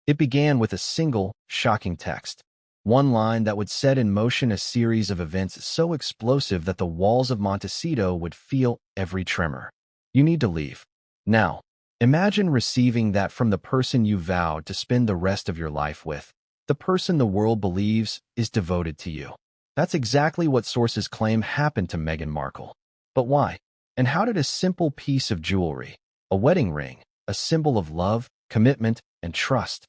It began with a single, shocking text. One line that would set in motion a series of events so explosive that the walls of Montecito would feel every tremor. You need to leave. Now, imagine receiving that from the person you vowed to spend the rest of your life with, the person the world believes is devoted to you. That's exactly what sources claim happened to Meghan Markle. But why? And how did a simple piece of jewelry, a wedding ring, a symbol of love, commitment, and trust,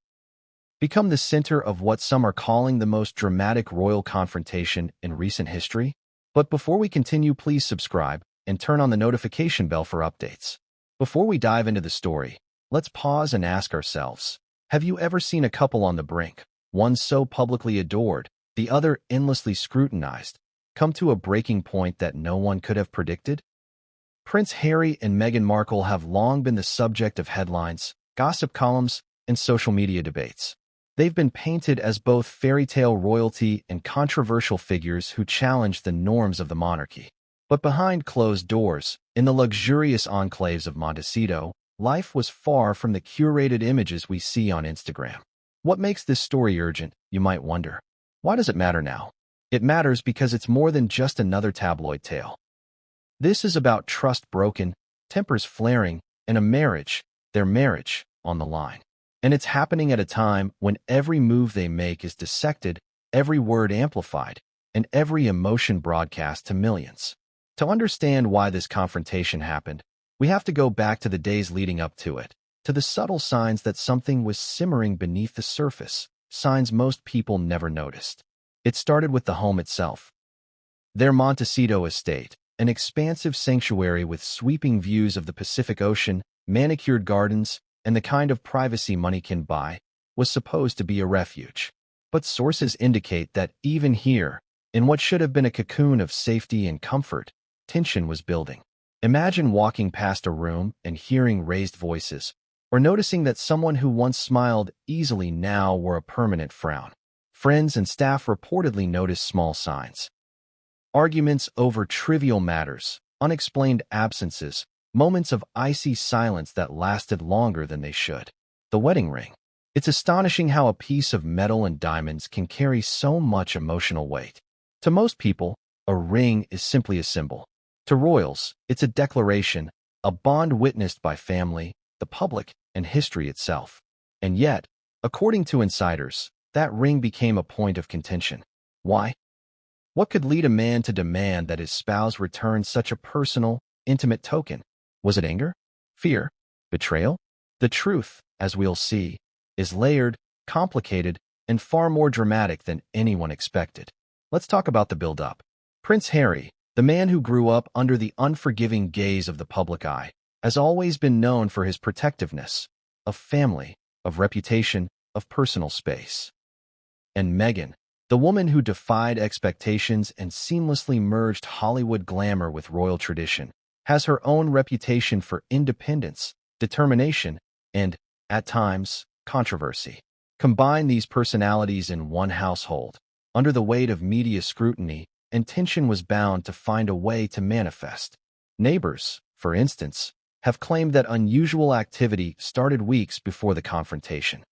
become the center of what some are calling the most dramatic royal confrontation in recent history? But before we continue, please subscribe and turn on the notification bell for updates. Before we dive into the story, let's pause and ask ourselves, have you ever seen a couple on the brink, one so publicly adored, the other endlessly scrutinized, come to a breaking point that no one could have predicted? Prince Harry and Meghan Markle have long been the subject of headlines, gossip columns, and social media debates. They've been painted as both fairy tale royalty and controversial figures who challenge the norms of the monarchy. But behind closed doors, in the luxurious enclaves of Montecito, life was far from the curated images we see on Instagram. What makes this story urgent, you might wonder? Why does it matter now? It matters because it's more than just another tabloid tale. This is about trust broken, tempers flaring, and their marriage, on the line. And it's happening at a time when every move they make is dissected, every word amplified, and every emotion broadcast to millions. To understand why this confrontation happened, we have to go back to the days leading up to it, to the subtle signs that something was simmering beneath the surface, signs most people never noticed. It started with the home itself. Their Montecito estate, an expansive sanctuary with sweeping views of the Pacific Ocean, manicured gardens, and the kind of privacy money can buy, was supposed to be a refuge. But sources indicate that even here, in what should have been a cocoon of safety and comfort, tension was building. Imagine walking past a room and hearing raised voices, or noticing that someone who once smiled easily now wore a permanent frown. Friends and staff reportedly noticed small signs. Arguments over trivial matters, unexplained absences, moments of icy silence that lasted longer than they should. The wedding ring. It's astonishing how a piece of metal and diamonds can carry so much emotional weight. To most people, a ring is simply a symbol. To royals, it's a declaration, a bond witnessed by family, the public, and history itself. And yet, according to insiders, that ring became a point of contention. Why? What could lead a man to demand that his spouse return such a personal, intimate token? Was it anger? Fear? Betrayal? The truth, as we'll see, is layered, complicated, and far more dramatic than anyone expected. Let's talk about the build-up. Prince Harry, the man who grew up under the unforgiving gaze of the public eye, has always been known for his protectiveness, of family, of reputation, of personal space. And Meghan, the woman who defied expectations and seamlessly merged Hollywood glamour with royal tradition, has her own reputation for independence, determination, and, at times, controversy. Combine these personalities in one household, under the weight of media scrutiny, and tension was bound to find a way to manifest. Neighbors, for instance, have claimed that unusual activity started weeks before the confrontation.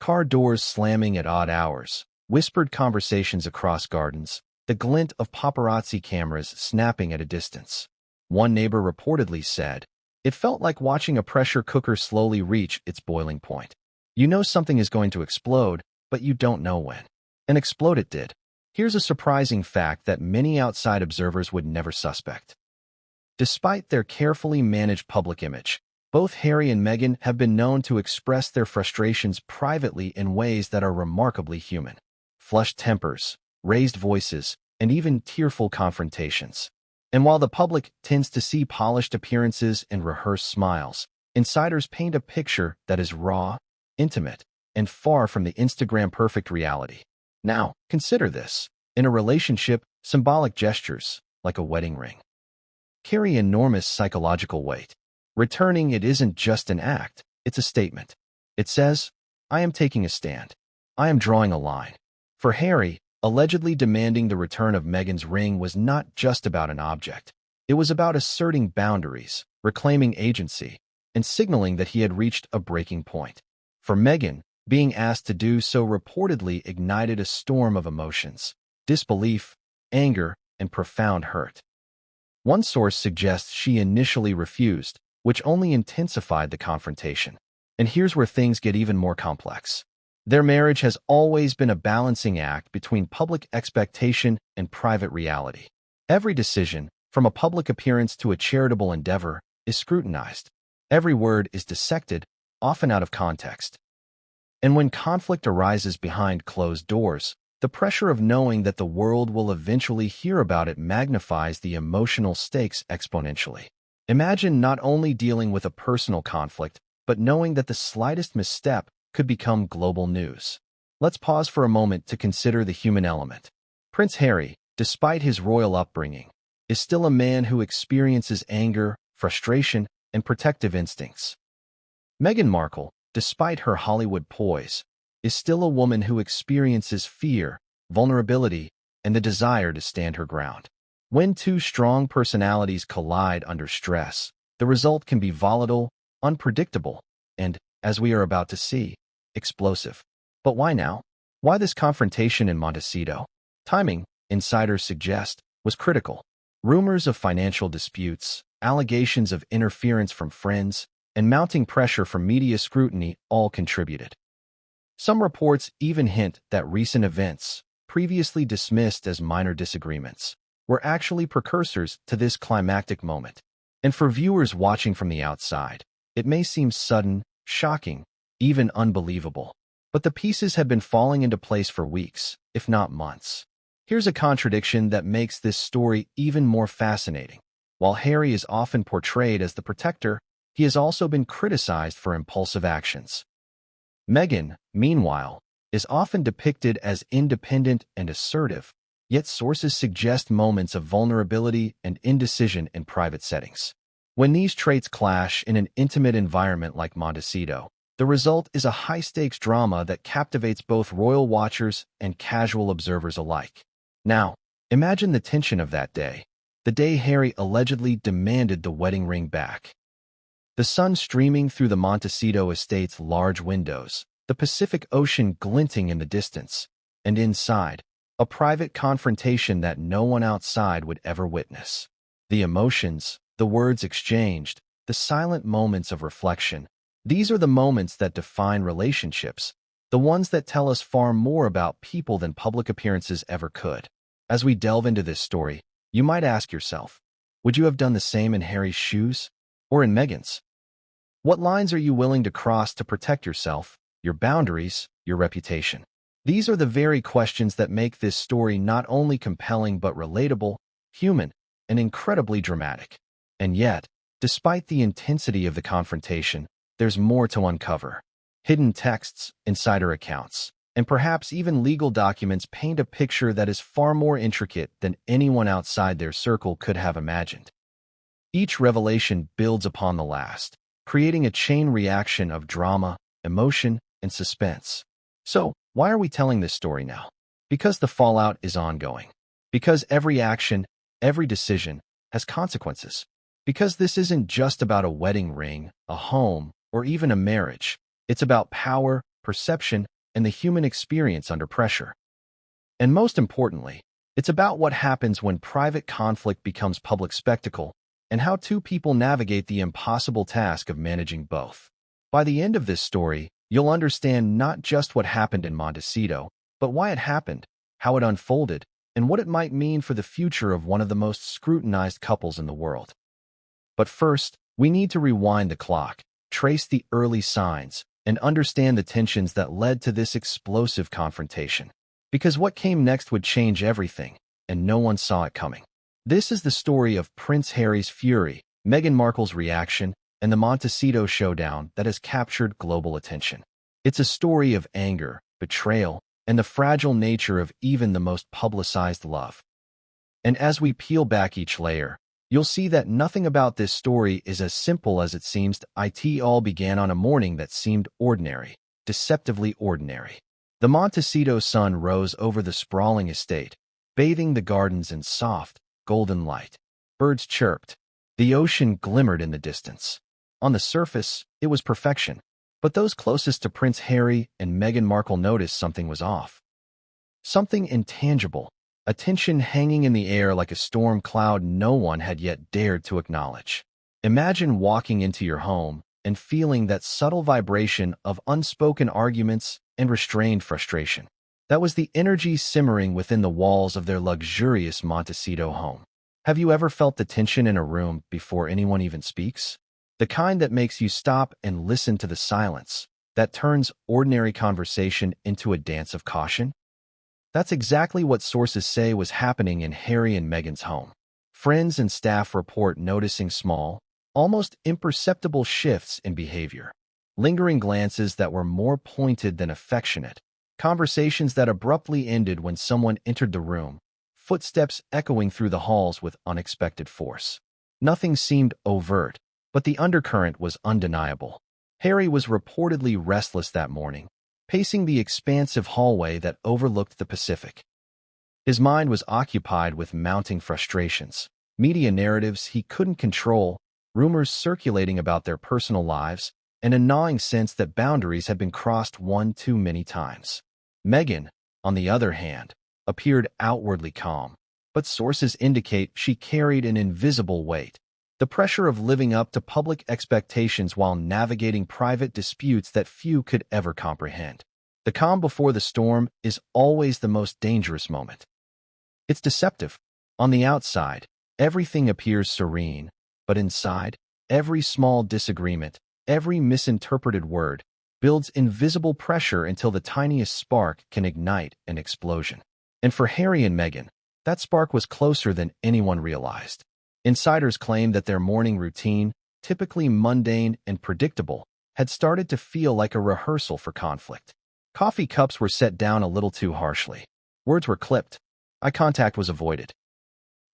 Car doors slamming at odd hours, whispered conversations across gardens, the glint of paparazzi cameras snapping at a distance. One neighbor reportedly said, "It felt like watching a pressure cooker slowly reach its boiling point. You know something is going to explode, but you don't know when." And explode it did. Here's a surprising fact that many outside observers would never suspect. Despite their carefully managed public image, both Harry and Meghan have been known to express their frustrations privately in ways that are remarkably human. Flushed tempers, raised voices, and even tearful confrontations. And while the public tends to see polished appearances and rehearsed smiles, insiders paint a picture that is raw, intimate, and far from the Instagram-perfect reality. Now, consider this. In a relationship, symbolic gestures, like a wedding ring, carry enormous psychological weight. Returning it isn't just an act, it's a statement. It says, "I am taking a stand. I am drawing a line." For Harry, allegedly demanding the return of Meghan's ring was not just about an object. It was about asserting boundaries, reclaiming agency, and signaling that he had reached a breaking point. For Meghan, Being asked to do so reportedly ignited a storm of emotions: disbelief, anger, and profound hurt. One source suggests she initially refused, which only intensified the confrontation. And here's where things get even more complex. Their marriage has always been a balancing act between public expectation and private reality. Every decision, from a public appearance to a charitable endeavor, is scrutinized. Every word is dissected, often out of context. And when conflict arises behind closed doors, the pressure of knowing that the world will eventually hear about it magnifies the emotional stakes exponentially. Imagine not only dealing with a personal conflict, but knowing that the slightest misstep could become global news. Let's pause for a moment to consider the human element. Prince Harry, despite his royal upbringing, is still a man who experiences anger, frustration, and protective instincts. Meghan Markle, despite her Hollywood poise, is still a woman who experiences fear, vulnerability, and the desire to stand her ground. When two strong personalities collide under stress, the result can be volatile, unpredictable, and, as we are about to see, explosive. But why now? Why this confrontation in Montecito? Timing, insiders suggest, was critical. Rumors of financial disputes, allegations of interference from friends, and mounting pressure from media scrutiny all contributed. Some reports even hint that recent events, previously dismissed as minor disagreements, were actually precursors to this climactic moment. And for viewers watching from the outside, it may seem sudden, shocking, even unbelievable. But the pieces had been falling into place for weeks, if not months. Here's a contradiction that makes this story even more fascinating. While Harry is often portrayed as the protector, he has also been criticized for impulsive actions. Meghan, meanwhile, is often depicted as independent and assertive, yet sources suggest moments of vulnerability and indecision in private settings. When these traits clash in an intimate environment like Montecito, the result is a high-stakes drama that captivates both royal watchers and casual observers alike. Now, imagine the tension of that day, the day Harry allegedly demanded the wedding ring back. The sun streaming through the Montecito estate's large windows, the Pacific Ocean glinting in the distance, and inside, a private confrontation that no one outside would ever witness. The emotions, the words exchanged, the silent moments of reflection, these are the moments that define relationships, the ones that tell us far more about people than public appearances ever could. As we delve into this story, you might ask yourself, would you have done the same in Harry's shoes? Or in Meghan's? What lines are you willing to cross to protect yourself, your boundaries, your reputation? These are the very questions that make this story not only compelling but relatable, human, and incredibly dramatic. And yet, despite the intensity of the confrontation, there's more to uncover. Hidden texts, insider accounts, and perhaps even legal documents paint a picture that is far more intricate than anyone outside their circle could have imagined. Each revelation builds upon the last, creating a chain reaction of drama, emotion, and suspense. So, why are we telling this story now? Because the fallout is ongoing. Because every action, every decision, has consequences. Because this isn't just about a wedding ring, a home, or even a marriage. It's about power, perception, and the human experience under pressure. And most importantly, it's about what happens when private conflict becomes public spectacle, and how two people navigate the impossible task of managing both. By the end of this story, you'll understand not just what happened in Montecito, but why it happened, how it unfolded, and what it might mean for the future of one of the most scrutinized couples in the world. But first, we need to rewind the clock, trace the early signs, and understand the tensions that led to this explosive confrontation. Because what came next would change everything, and no one saw it coming. This is the story of Prince Harry's fury, Meghan Markle's reaction, and the Montecito showdown that has captured global attention. It's a story of anger, betrayal, and the fragile nature of even the most publicized love. And as we peel back each layer, you'll see that nothing about this story is as simple as it seems. It all began on a morning that seemed ordinary, deceptively ordinary. The Montecito sun rose over the sprawling estate, bathing the gardens in soft, golden light. Birds chirped. The ocean glimmered in the distance. On the surface, it was perfection. But those closest to Prince Harry and Meghan Markle noticed something was off. Something intangible, a tension hanging in the air like a storm cloud no one had yet dared to acknowledge. Imagine walking into your home and feeling that subtle vibration of unspoken arguments and restrained frustration. That was the energy simmering within the walls of their luxurious Montecito home. Have you ever felt the tension in a room before anyone even speaks? The kind that makes you stop and listen to the silence, that turns ordinary conversation into a dance of caution? That's exactly what sources say was happening in Harry and Meghan's home. Friends and staff report noticing small, almost imperceptible shifts in behavior. Lingering glances that were more pointed than affectionate. Conversations that abruptly ended when someone entered the room. Footsteps echoing through the halls with unexpected force. Nothing seemed overt, but the undercurrent was undeniable. Harry was reportedly restless that morning, pacing the expansive hallway that overlooked the Pacific. His mind was occupied with mounting frustrations, media narratives he couldn't control, rumors circulating about their personal lives, and a gnawing sense that boundaries had been crossed one too many times. Meghan, on the other hand, appeared outwardly calm, but sources indicate she carried an invisible weight. The pressure of living up to public expectations while navigating private disputes that few could ever comprehend. The calm before the storm is always the most dangerous moment. It's deceptive. On the outside, everything appears serene, but inside, every small disagreement, every misinterpreted word, builds invisible pressure until the tiniest spark can ignite an explosion. And for Harry and Meghan, that spark was closer than anyone realized. Insiders claim that their morning routine, typically mundane and predictable, had started to feel like a rehearsal for conflict. Coffee cups were set down a little too harshly. Words were clipped. Eye contact was avoided.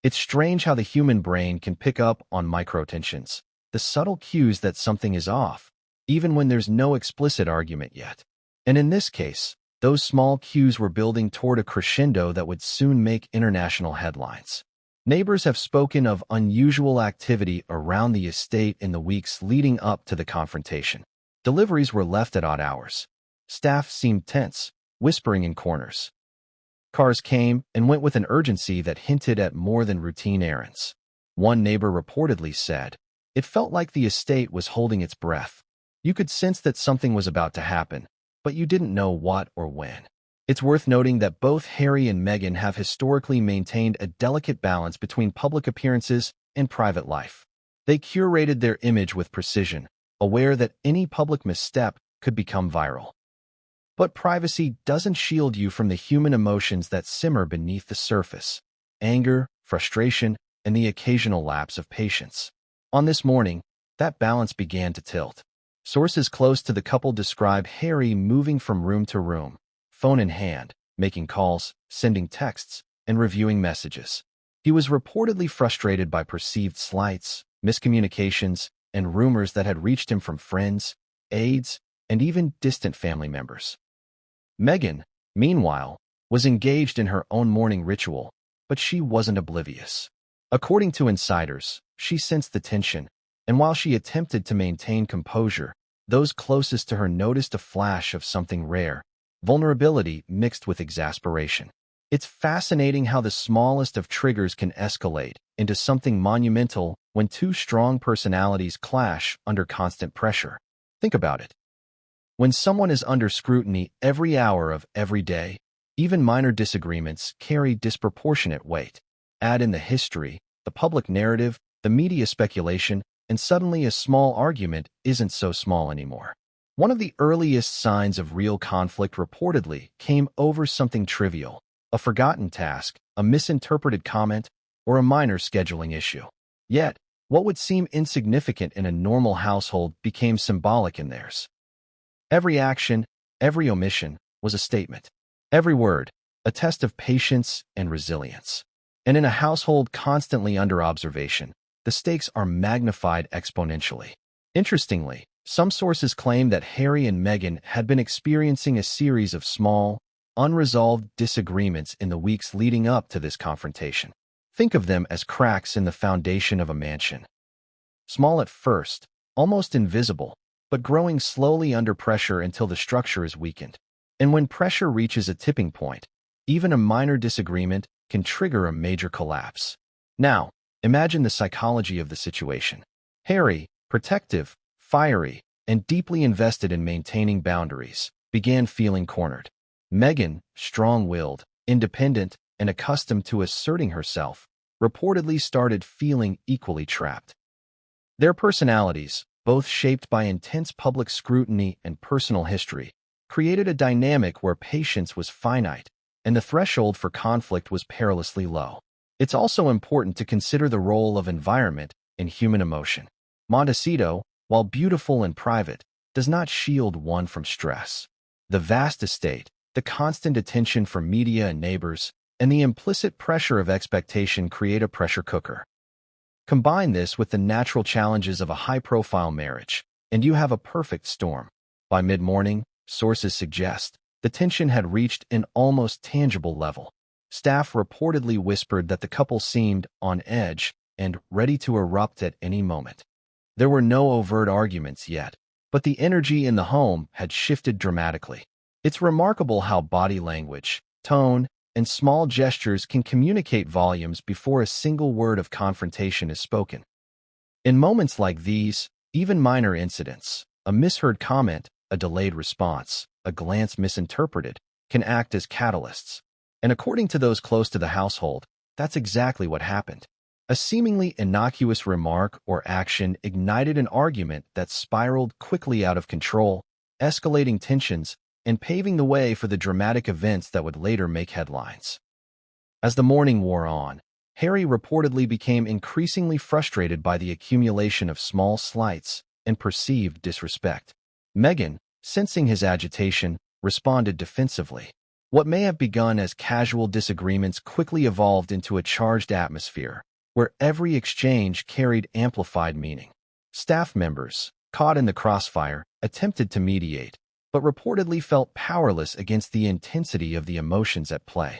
It's strange how the human brain can pick up on microtensions, the subtle cues that something is off, even when there's no explicit argument yet. And in this case, those small cues were building toward a crescendo that would soon make international headlines. Neighbors have spoken of unusual activity around the estate in the weeks leading up to the confrontation. Deliveries were left at odd hours. Staff seemed tense, whispering in corners. Cars came and went with an urgency that hinted at more than routine errands. One neighbor reportedly said, "It felt like the estate was holding its breath. You could sense that something was about to happen, but you didn't know what or when." It's worth noting that both Harry and Meghan have historically maintained a delicate balance between public appearances and private life. They curated their image with precision, aware that any public misstep could become viral. But privacy doesn't shield you from the human emotions that simmer beneath the surface: anger, frustration, and the occasional lapse of patience. On this morning, that balance began to tilt. Sources close to the couple describe Harry moving from room to room, phone in hand, making calls, sending texts, and reviewing messages. He was reportedly frustrated by perceived slights, miscommunications, and rumors that had reached him from friends, aides, and even distant family members. Meghan, meanwhile, was engaged in her own morning ritual, but she wasn't oblivious. According to insiders, she sensed the tension, and while she attempted to maintain composure, those closest to her noticed a flash of something rare: vulnerability mixed with exasperation. It's fascinating how the smallest of triggers can escalate into something monumental when two strong personalities clash under constant pressure. Think about it. When someone is under scrutiny every hour of every day, even minor disagreements carry disproportionate weight. Add in the history, the public narrative, the media speculation, and suddenly a small argument isn't so small anymore. One of the earliest signs of real conflict reportedly came over something trivial: a forgotten task, a misinterpreted comment, or a minor scheduling issue. Yet, what would seem insignificant in a normal household became symbolic in theirs. Every action, every omission, was a statement. Every word, a test of patience and resilience. And in a household constantly under observation, the stakes are magnified exponentially. Interestingly, some sources claim that Harry and Meghan had been experiencing a series of small, unresolved disagreements in the weeks leading up to this confrontation. Think of them as cracks in the foundation of a mansion. Small at first, almost invisible, but growing slowly under pressure until the structure is weakened. And when pressure reaches a tipping point, even a minor disagreement can trigger a major collapse. Now, imagine the psychology of the situation. Harry, protective, fiery, and deeply invested in maintaining boundaries, began feeling cornered. Meghan, strong-willed, independent, and accustomed to asserting herself, reportedly started feeling equally trapped. Their personalities, both shaped by intense public scrutiny and personal history, created a dynamic where patience was finite and the threshold for conflict was perilously low. It's also important to consider the role of environment in human emotion. Montecito, while beautiful and private, does not shield one from stress. The vast estate, the constant attention from media and neighbors, and the implicit pressure of expectation create a pressure cooker. Combine this with the natural challenges of a high-profile marriage, and you have a perfect storm. By mid-morning, sources suggest, the tension had reached an almost tangible level. Staff reportedly whispered that the couple seemed on edge and ready to erupt at any moment. There were no overt arguments yet, but the energy in the home had shifted dramatically. It's remarkable how body language, tone, and small gestures can communicate volumes before a single word of confrontation is spoken. In moments like these, even minor incidents, a misheard comment, a delayed response, a glance misinterpreted, can act as catalysts. And according to those close to the household, that's exactly what happened. A seemingly innocuous remark or action ignited an argument that spiraled quickly out of control, escalating tensions and paving the way for the dramatic events that would later make headlines. As the morning wore on, Harry reportedly became increasingly frustrated by the accumulation of small slights and perceived disrespect. Meghan, sensing his agitation, responded defensively. What may have begun as casual disagreements quickly evolved into a charged atmosphere, where every exchange carried amplified meaning. Staff members, caught in the crossfire, attempted to mediate, but reportedly felt powerless against the intensity of the emotions at play.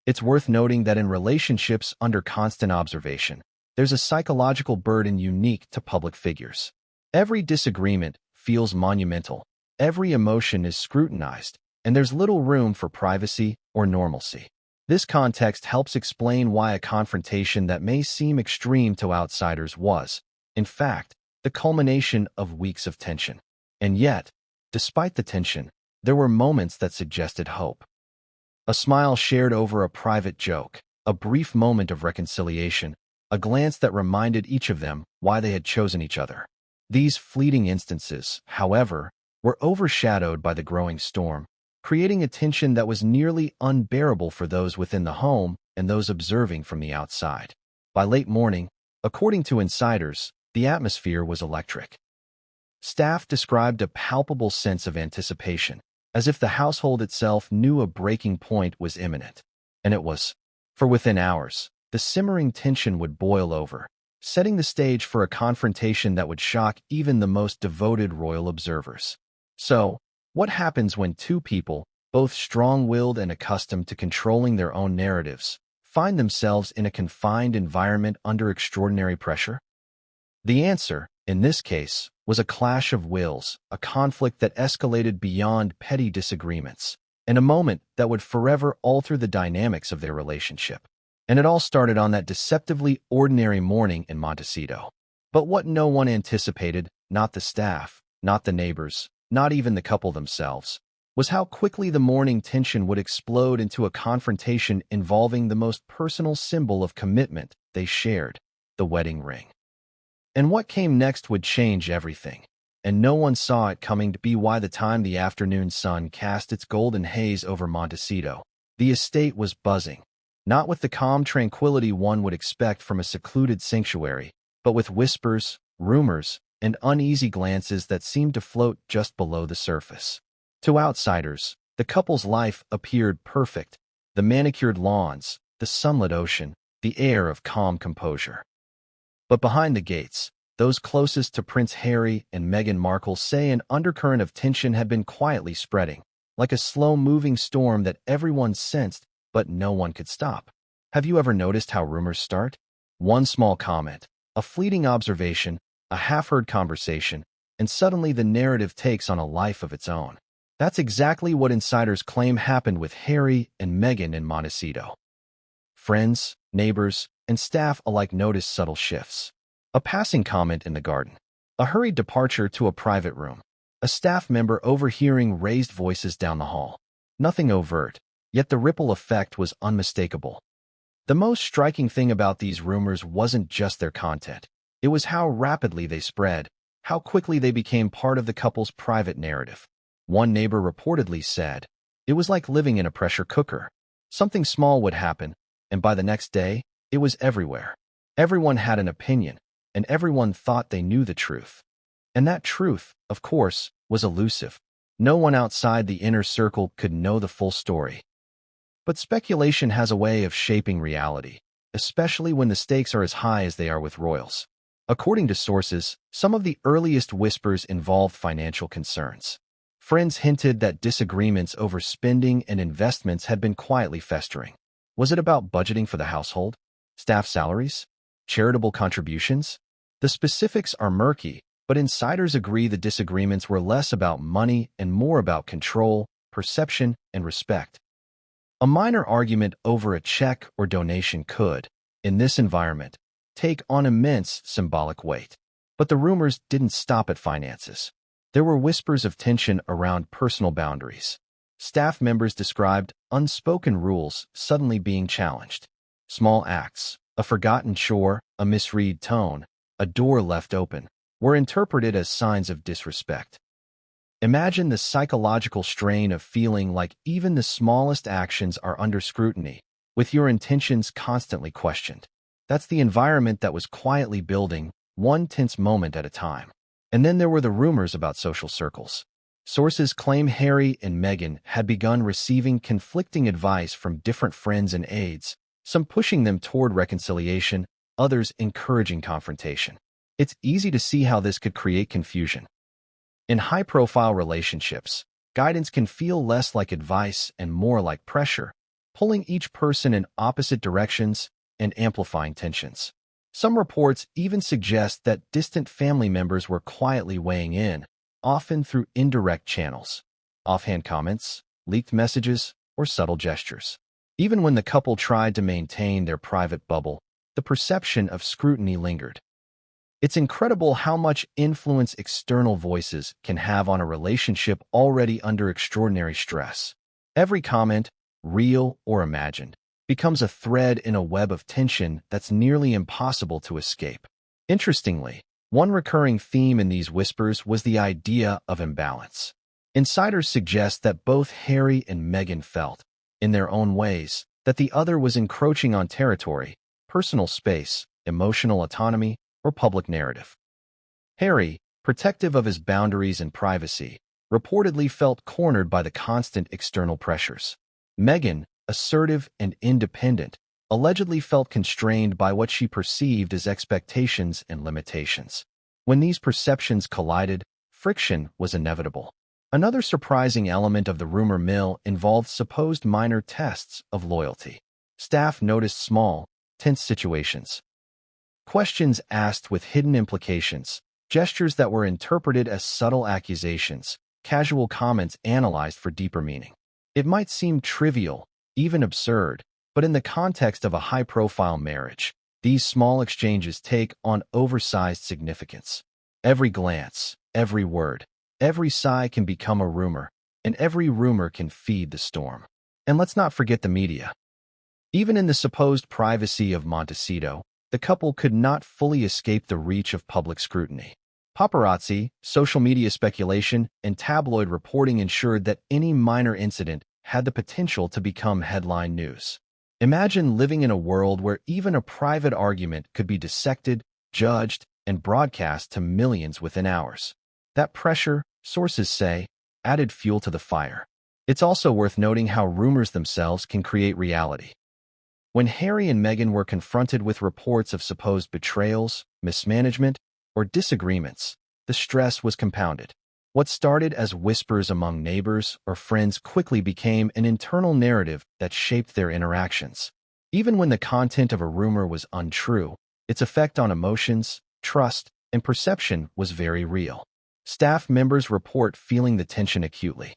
It's worth noting that in relationships under constant observation, there's a psychological burden unique to public figures. Every disagreement feels monumental, every emotion is scrutinized, and there's little room for privacy or normalcy. This context helps explain why a confrontation that may seem extreme to outsiders was, in fact, the culmination of weeks of tension. And yet, despite the tension, there were moments that suggested hope. A smile shared over a private joke, a brief moment of reconciliation, a glance that reminded each of them why they had chosen each other. These fleeting instances, however, were overshadowed by the growing storm, creating a tension that was nearly unbearable for those within the home and those observing from the outside. By late morning, according to insiders, the atmosphere was electric. Staff described a palpable sense of anticipation, as if the household itself knew a breaking point was imminent. And it was. For within hours, the simmering tension would boil over, setting the stage for a confrontation that would shock even the most devoted royal observers. So, what happens when two people, both strong-willed and accustomed to controlling their own narratives, find themselves in a confined environment under extraordinary pressure? The answer, in this case, was a clash of wills, a conflict that escalated beyond petty disagreements, and a moment that would forever alter the dynamics of their relationship. And it all started on that deceptively ordinary morning in Montecito. But what no one anticipated, not the staff, not the neighbors, not even the couple themselves, was how quickly the morning tension would explode into a confrontation involving the most personal symbol of commitment they shared, the wedding ring. And what came next would change everything, and no one saw it coming to be why the time the afternoon sun cast its golden haze over Montecito, the estate was buzzing, not with the calm tranquility one would expect from a secluded sanctuary, but with whispers, rumors, and uneasy glances that seemed to float just below the surface. To outsiders, the couple's life appeared perfect, the manicured lawns, the sunlit ocean, the air of calm composure. But behind the gates, those closest to Prince Harry and Meghan Markle say an undercurrent of tension had been quietly spreading, like a slow-moving storm that everyone sensed but no one could stop. Have you ever noticed how rumors start? One small comment, a fleeting observation, a half-heard conversation, and suddenly the narrative takes on a life of its own. That's exactly what insiders claim happened with Harry and Meghan in Montecito. Friends, neighbors, and staff alike noticed subtle shifts. A passing comment in the garden, a hurried departure to a private room, a staff member overhearing raised voices down the hall. Nothing overt, yet the ripple effect was unmistakable. The most striking thing about these rumors wasn't just their content. It was how rapidly they spread, how quickly they became part of the couple's private narrative. One neighbor reportedly said, "It was like living in a pressure cooker. Something small would happen, and by the next day, it was everywhere. Everyone had an opinion, and everyone thought they knew the truth." And that truth, of course, was elusive. No one outside the inner circle could know the full story. But speculation has a way of shaping reality, especially when the stakes are as high as they are with royals. According to sources, some of the earliest whispers involved financial concerns. Friends hinted that disagreements over spending and investments had been quietly festering. Was it about budgeting for the household? Staff salaries? Charitable contributions? The specifics are murky, but insiders agree the disagreements were less about money and more about control, perception, and respect. A minor argument over a check or donation could, in this environment, take on immense symbolic weight. But the rumors didn't stop at finances. There were whispers of tension around personal boundaries. Staff members described unspoken rules suddenly being challenged. Small acts, a forgotten chore, a misread tone, a door left open, were interpreted as signs of disrespect. Imagine the psychological strain of feeling like even the smallest actions are under scrutiny, with your intentions constantly questioned. That's the environment that was quietly building, one tense moment at a time. And then there were the rumors about social circles. Sources claim Harry and Meghan had begun receiving conflicting advice from different friends and aides, some pushing them toward reconciliation, others encouraging confrontation. It's easy to see how this could create confusion. In high-profile relationships, guidance can feel less like advice and more like pressure, pulling each person in opposite directions and amplifying tensions. Some reports even suggest that distant family members were quietly weighing in, often through indirect channels, offhand comments, leaked messages, or subtle gestures. Even when the couple tried to maintain their private bubble, the perception of scrutiny lingered. It's incredible how much influence external voices can have on a relationship already under extraordinary stress. Every comment, real or imagined, becomes a thread in a web of tension that's nearly impossible to escape. Interestingly, one recurring theme in these whispers was the idea of imbalance. Insiders suggest that both Harry and Meghan felt, in their own ways, that the other was encroaching on territory, personal space, emotional autonomy, or public narrative. Harry, protective of his boundaries and privacy, reportedly felt cornered by the constant external pressures. Meghan, assertive and independent, allegedly felt constrained by what she perceived as expectations and limitations. When these perceptions collided, friction was inevitable. Another surprising element of the rumor mill involved supposed minor tests of loyalty. Staff noticed small, tense situations. Questions asked with hidden implications, gestures that were interpreted as subtle accusations, casual comments analyzed for deeper meaning. It might seem trivial, even absurd, but in the context of a high-profile marriage, these small exchanges take on oversized significance. Every glance, every word, every sigh can become a rumor, and every rumor can feed the storm. And let's not forget the media. Even in the supposed privacy of Montecito, the couple could not fully escape the reach of public scrutiny. Paparazzi, social media speculation, and tabloid reporting ensured that any minor incident had the potential to become headline news. Imagine living in a world where even a private argument could be dissected, judged, and broadcast to millions within hours. That pressure, sources say, added fuel to the fire. It's also worth noting how rumors themselves can create reality. When Harry and Meghan were confronted with reports of supposed betrayals, mismanagement, or disagreements, the stress was compounded. What started as whispers among neighbors or friends quickly became an internal narrative that shaped their interactions. Even when the content of a rumor was untrue, its effect on emotions, trust, and perception was very real. Staff members report feeling the tension acutely.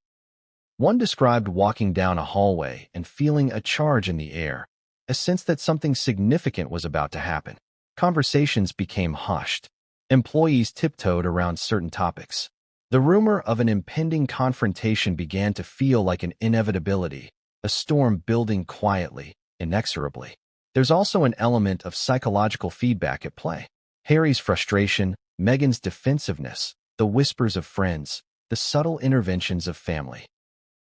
One described walking down a hallway and feeling a charge in the air, a sense that something significant was about to happen. Conversations became hushed. Employees tiptoed around certain topics. The rumor of an impending confrontation began to feel like an inevitability, a storm building quietly, inexorably. There's also an element of psychological feedback at play. Harry's frustration, Meghan's defensiveness, the whispers of friends, the subtle interventions of family,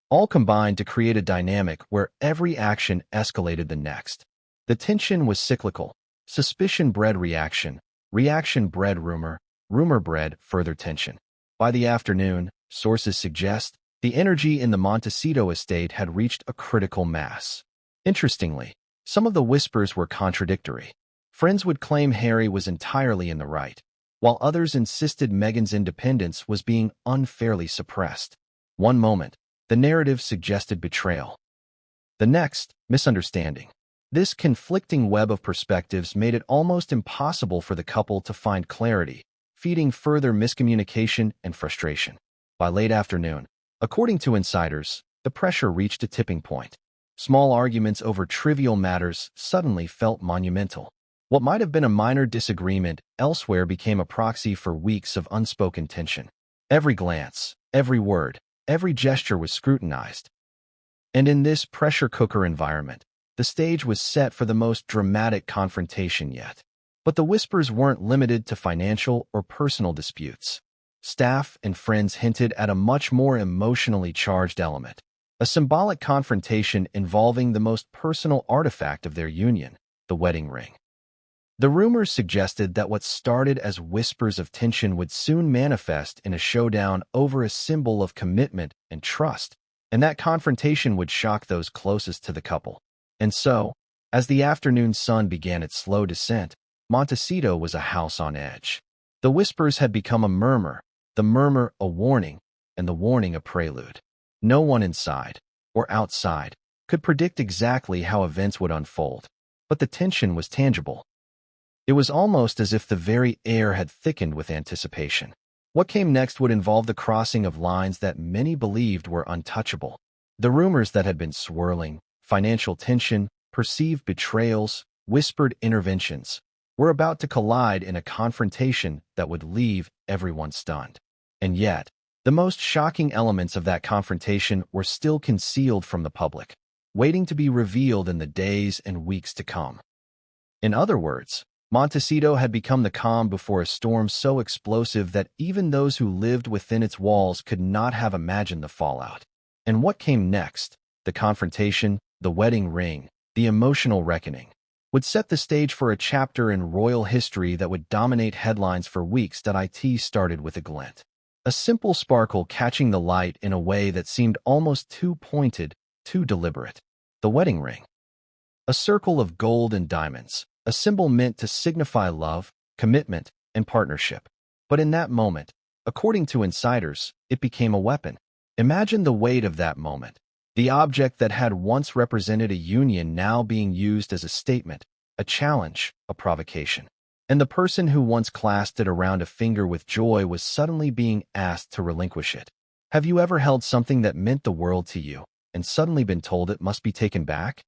all combined to create a dynamic where every action escalated the next. The tension was cyclical. Suspicion bred reaction, reaction bred rumor, rumor bred further tension. By the afternoon, sources suggest, the energy in the Montecito estate had reached a critical mass. Interestingly, some of the whispers were contradictory. Friends would claim Harry was entirely in the right, while others insisted Meghan's independence was being unfairly suppressed. One moment, the narrative suggested betrayal. The next, misunderstanding. This conflicting web of perspectives made it almost impossible for the couple to find clarity, feeding further miscommunication and frustration. By late afternoon, according to insiders, the pressure reached a tipping point. Small arguments over trivial matters suddenly felt monumental. What might have been a minor disagreement elsewhere became a proxy for weeks of unspoken tension. Every glance, every word, every gesture was scrutinized. And in this pressure cooker environment, the stage was set for the most dramatic confrontation yet. But the whispers weren't limited to financial or personal disputes. Staff and friends hinted at a much more emotionally charged element, a symbolic confrontation involving the most personal artifact of their union, the wedding ring. The rumors suggested that what started as whispers of tension would soon manifest in a showdown over a symbol of commitment and trust, and that confrontation would shock those closest to the couple. And so, as the afternoon sun began its slow descent, Montecito was a house on edge. The whispers had become a murmur, the murmur a warning, and the warning a prelude. No one inside, or outside, could predict exactly how events would unfold, but the tension was tangible. It was almost as if the very air had thickened with anticipation. What came next would involve the crossing of lines that many believed were untouchable. The rumors that had been swirling, financial tension, perceived betrayals, whispered interventions, were about to collide in a confrontation that would leave everyone stunned. And yet, the most shocking elements of that confrontation were still concealed from the public, waiting to be revealed in the days and weeks to come. In other words, Montecito had become the calm before a storm so explosive that even those who lived within its walls could not have imagined the fallout. And what came next, the confrontation, the wedding ring, the emotional reckoning, would set the stage for a chapter in royal history that would dominate headlines for weeks. It started with a glint. A simple sparkle catching the light in a way that seemed almost too pointed, too deliberate. The wedding ring. A circle of gold and diamonds, a symbol meant to signify love, commitment, and partnership. But in that moment, according to insiders, it became a weapon. Imagine the weight of that moment. The object that had once represented a union now being used as a statement, a challenge, a provocation. And the person who once clasped it around a finger with joy was suddenly being asked to relinquish it. Have you ever held something that meant the world to you and suddenly been told it must be taken back?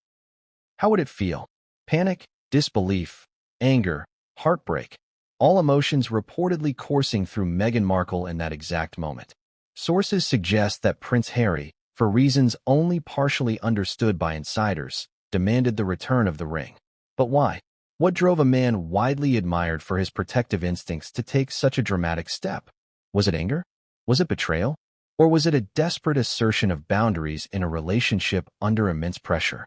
How would it feel? Panic, disbelief, anger, heartbreak, all emotions reportedly coursing through Meghan Markle in that exact moment. Sources suggest that Prince Harry, for reasons only partially understood by insiders, demanded the return of the ring. But why? What drove a man widely admired for his protective instincts to take such a dramatic step? Was it anger? Was it betrayal? Or was it a desperate assertion of boundaries in a relationship under immense pressure?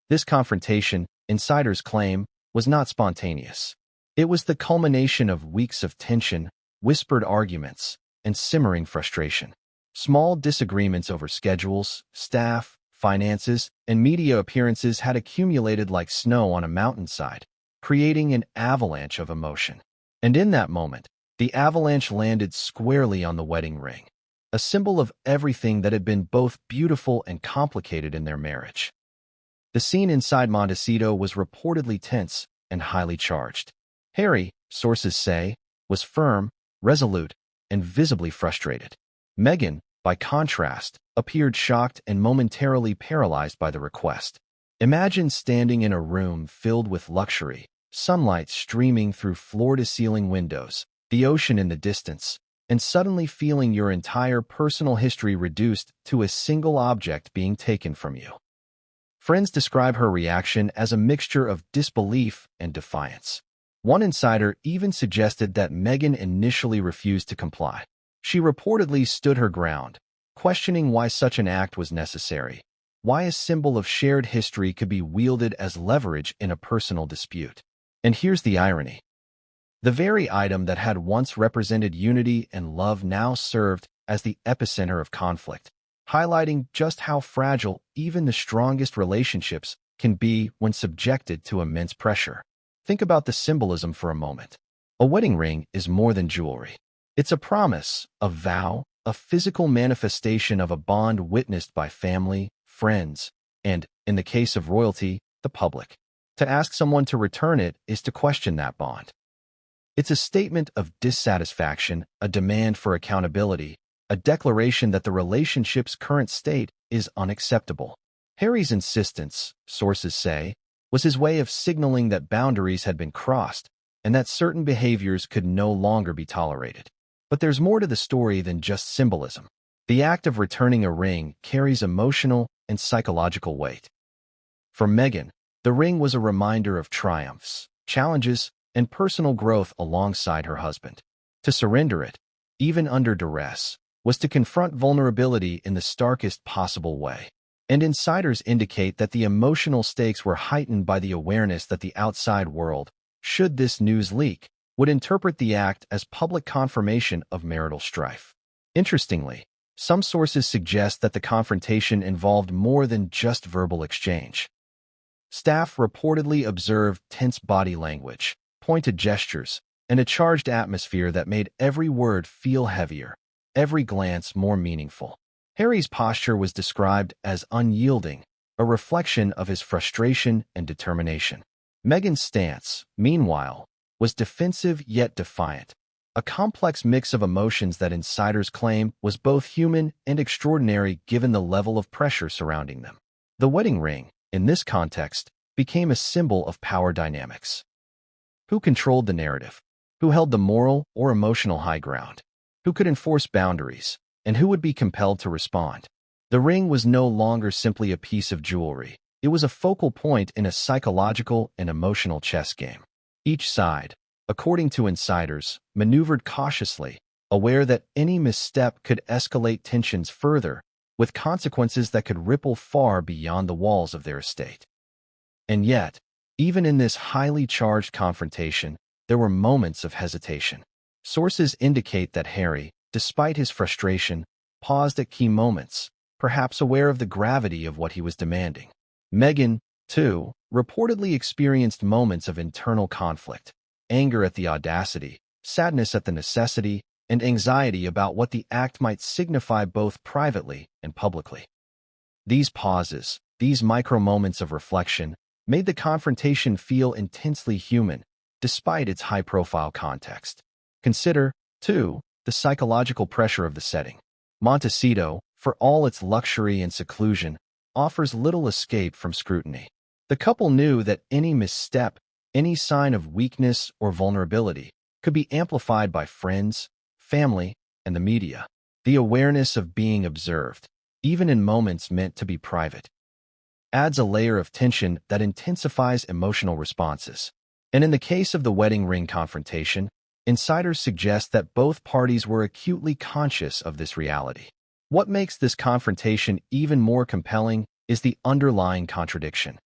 This confrontation, insiders claim, was not spontaneous. It was the culmination of weeks of tension, whispered arguments, and simmering frustration. Small disagreements over schedules, staff, finances, and media appearances had accumulated like snow on a mountainside, creating an avalanche of emotion. And in that moment, the avalanche landed squarely on the wedding ring, a symbol of everything that had been both beautiful and complicated in their marriage. The scene inside Montecito was reportedly tense and highly charged. Harry, sources say, was firm, resolute, and visibly frustrated. Meghan, by contrast, appeared shocked and momentarily paralyzed by the request. Imagine standing in a room filled with luxury, sunlight streaming through floor-to-ceiling windows, the ocean in the distance, and suddenly feeling your entire personal history reduced to a single object being taken from you. Friends describe her reaction as a mixture of disbelief and defiance. One insider even suggested that Meghan initially refused to comply. She reportedly stood her ground, questioning why such an act was necessary, why a symbol of shared history could be wielded as leverage in a personal dispute. And here's the irony. The very item that had once represented unity and love now served as the epicenter of conflict, highlighting just how fragile even the strongest relationships can be when subjected to immense pressure. Think about the symbolism for a moment. A wedding ring is more than jewelry. It's a promise, a vow, a physical manifestation of a bond witnessed by family, friends, and, in the case of royalty, the public. To ask someone to return it is to question that bond. It's a statement of dissatisfaction, a demand for accountability, a declaration that the relationship's current state is unacceptable. Harry's insistence, sources say, was his way of signaling that boundaries had been crossed and that certain behaviors could no longer be tolerated. But there's more to the story than just symbolism. The act of returning a ring carries emotional and psychological weight. For Meghan, the ring was a reminder of triumphs, challenges, and personal growth alongside her husband. To surrender it, even under duress, was to confront vulnerability in the starkest possible way. And insiders indicate that the emotional stakes were heightened by the awareness that the outside world, should this news leak, would interpret the act as public confirmation of marital strife. Interestingly, some sources suggest that the confrontation involved more than just verbal exchange. Staff reportedly observed tense body language, pointed gestures, and a charged atmosphere that made every word feel heavier, every glance more meaningful. Harry's posture was described as unyielding, a reflection of his frustration and determination. Meghan's stance, meanwhile, was defensive yet defiant, a complex mix of emotions that insiders claim was both human and extraordinary given the level of pressure surrounding them. The wedding ring, in this context, became a symbol of power dynamics. Who controlled the narrative? Who held the moral or emotional high ground? Who could enforce boundaries? And who would be compelled to respond? The ring was no longer simply a piece of jewelry. It was a focal point in a psychological and emotional chess game. Each side, according to insiders, maneuvered cautiously, aware that any misstep could escalate tensions further, with consequences that could ripple far beyond the walls of their estate. And yet, even in this highly charged confrontation, there were moments of hesitation. Sources indicate that Harry, despite his frustration, paused at key moments, perhaps aware of the gravity of what he was demanding. Meghan, too, reportedly experienced moments of internal conflict, anger at the audacity, sadness at the necessity, and anxiety about what the act might signify both privately and publicly. These pauses, these micro-moments of reflection, made the confrontation feel intensely human, despite its high-profile context. Consider, too, the psychological pressure of the setting. Montecito, for all its luxury and seclusion, offers little escape from scrutiny. The couple knew that any misstep, any sign of weakness or vulnerability, could be amplified by friends, family, and the media. The awareness of being observed, even in moments meant to be private, adds a layer of tension that intensifies emotional responses. And in the case of the wedding ring confrontation, insiders suggest that both parties were acutely conscious of this reality. What makes this confrontation even more compelling is the underlying contradiction.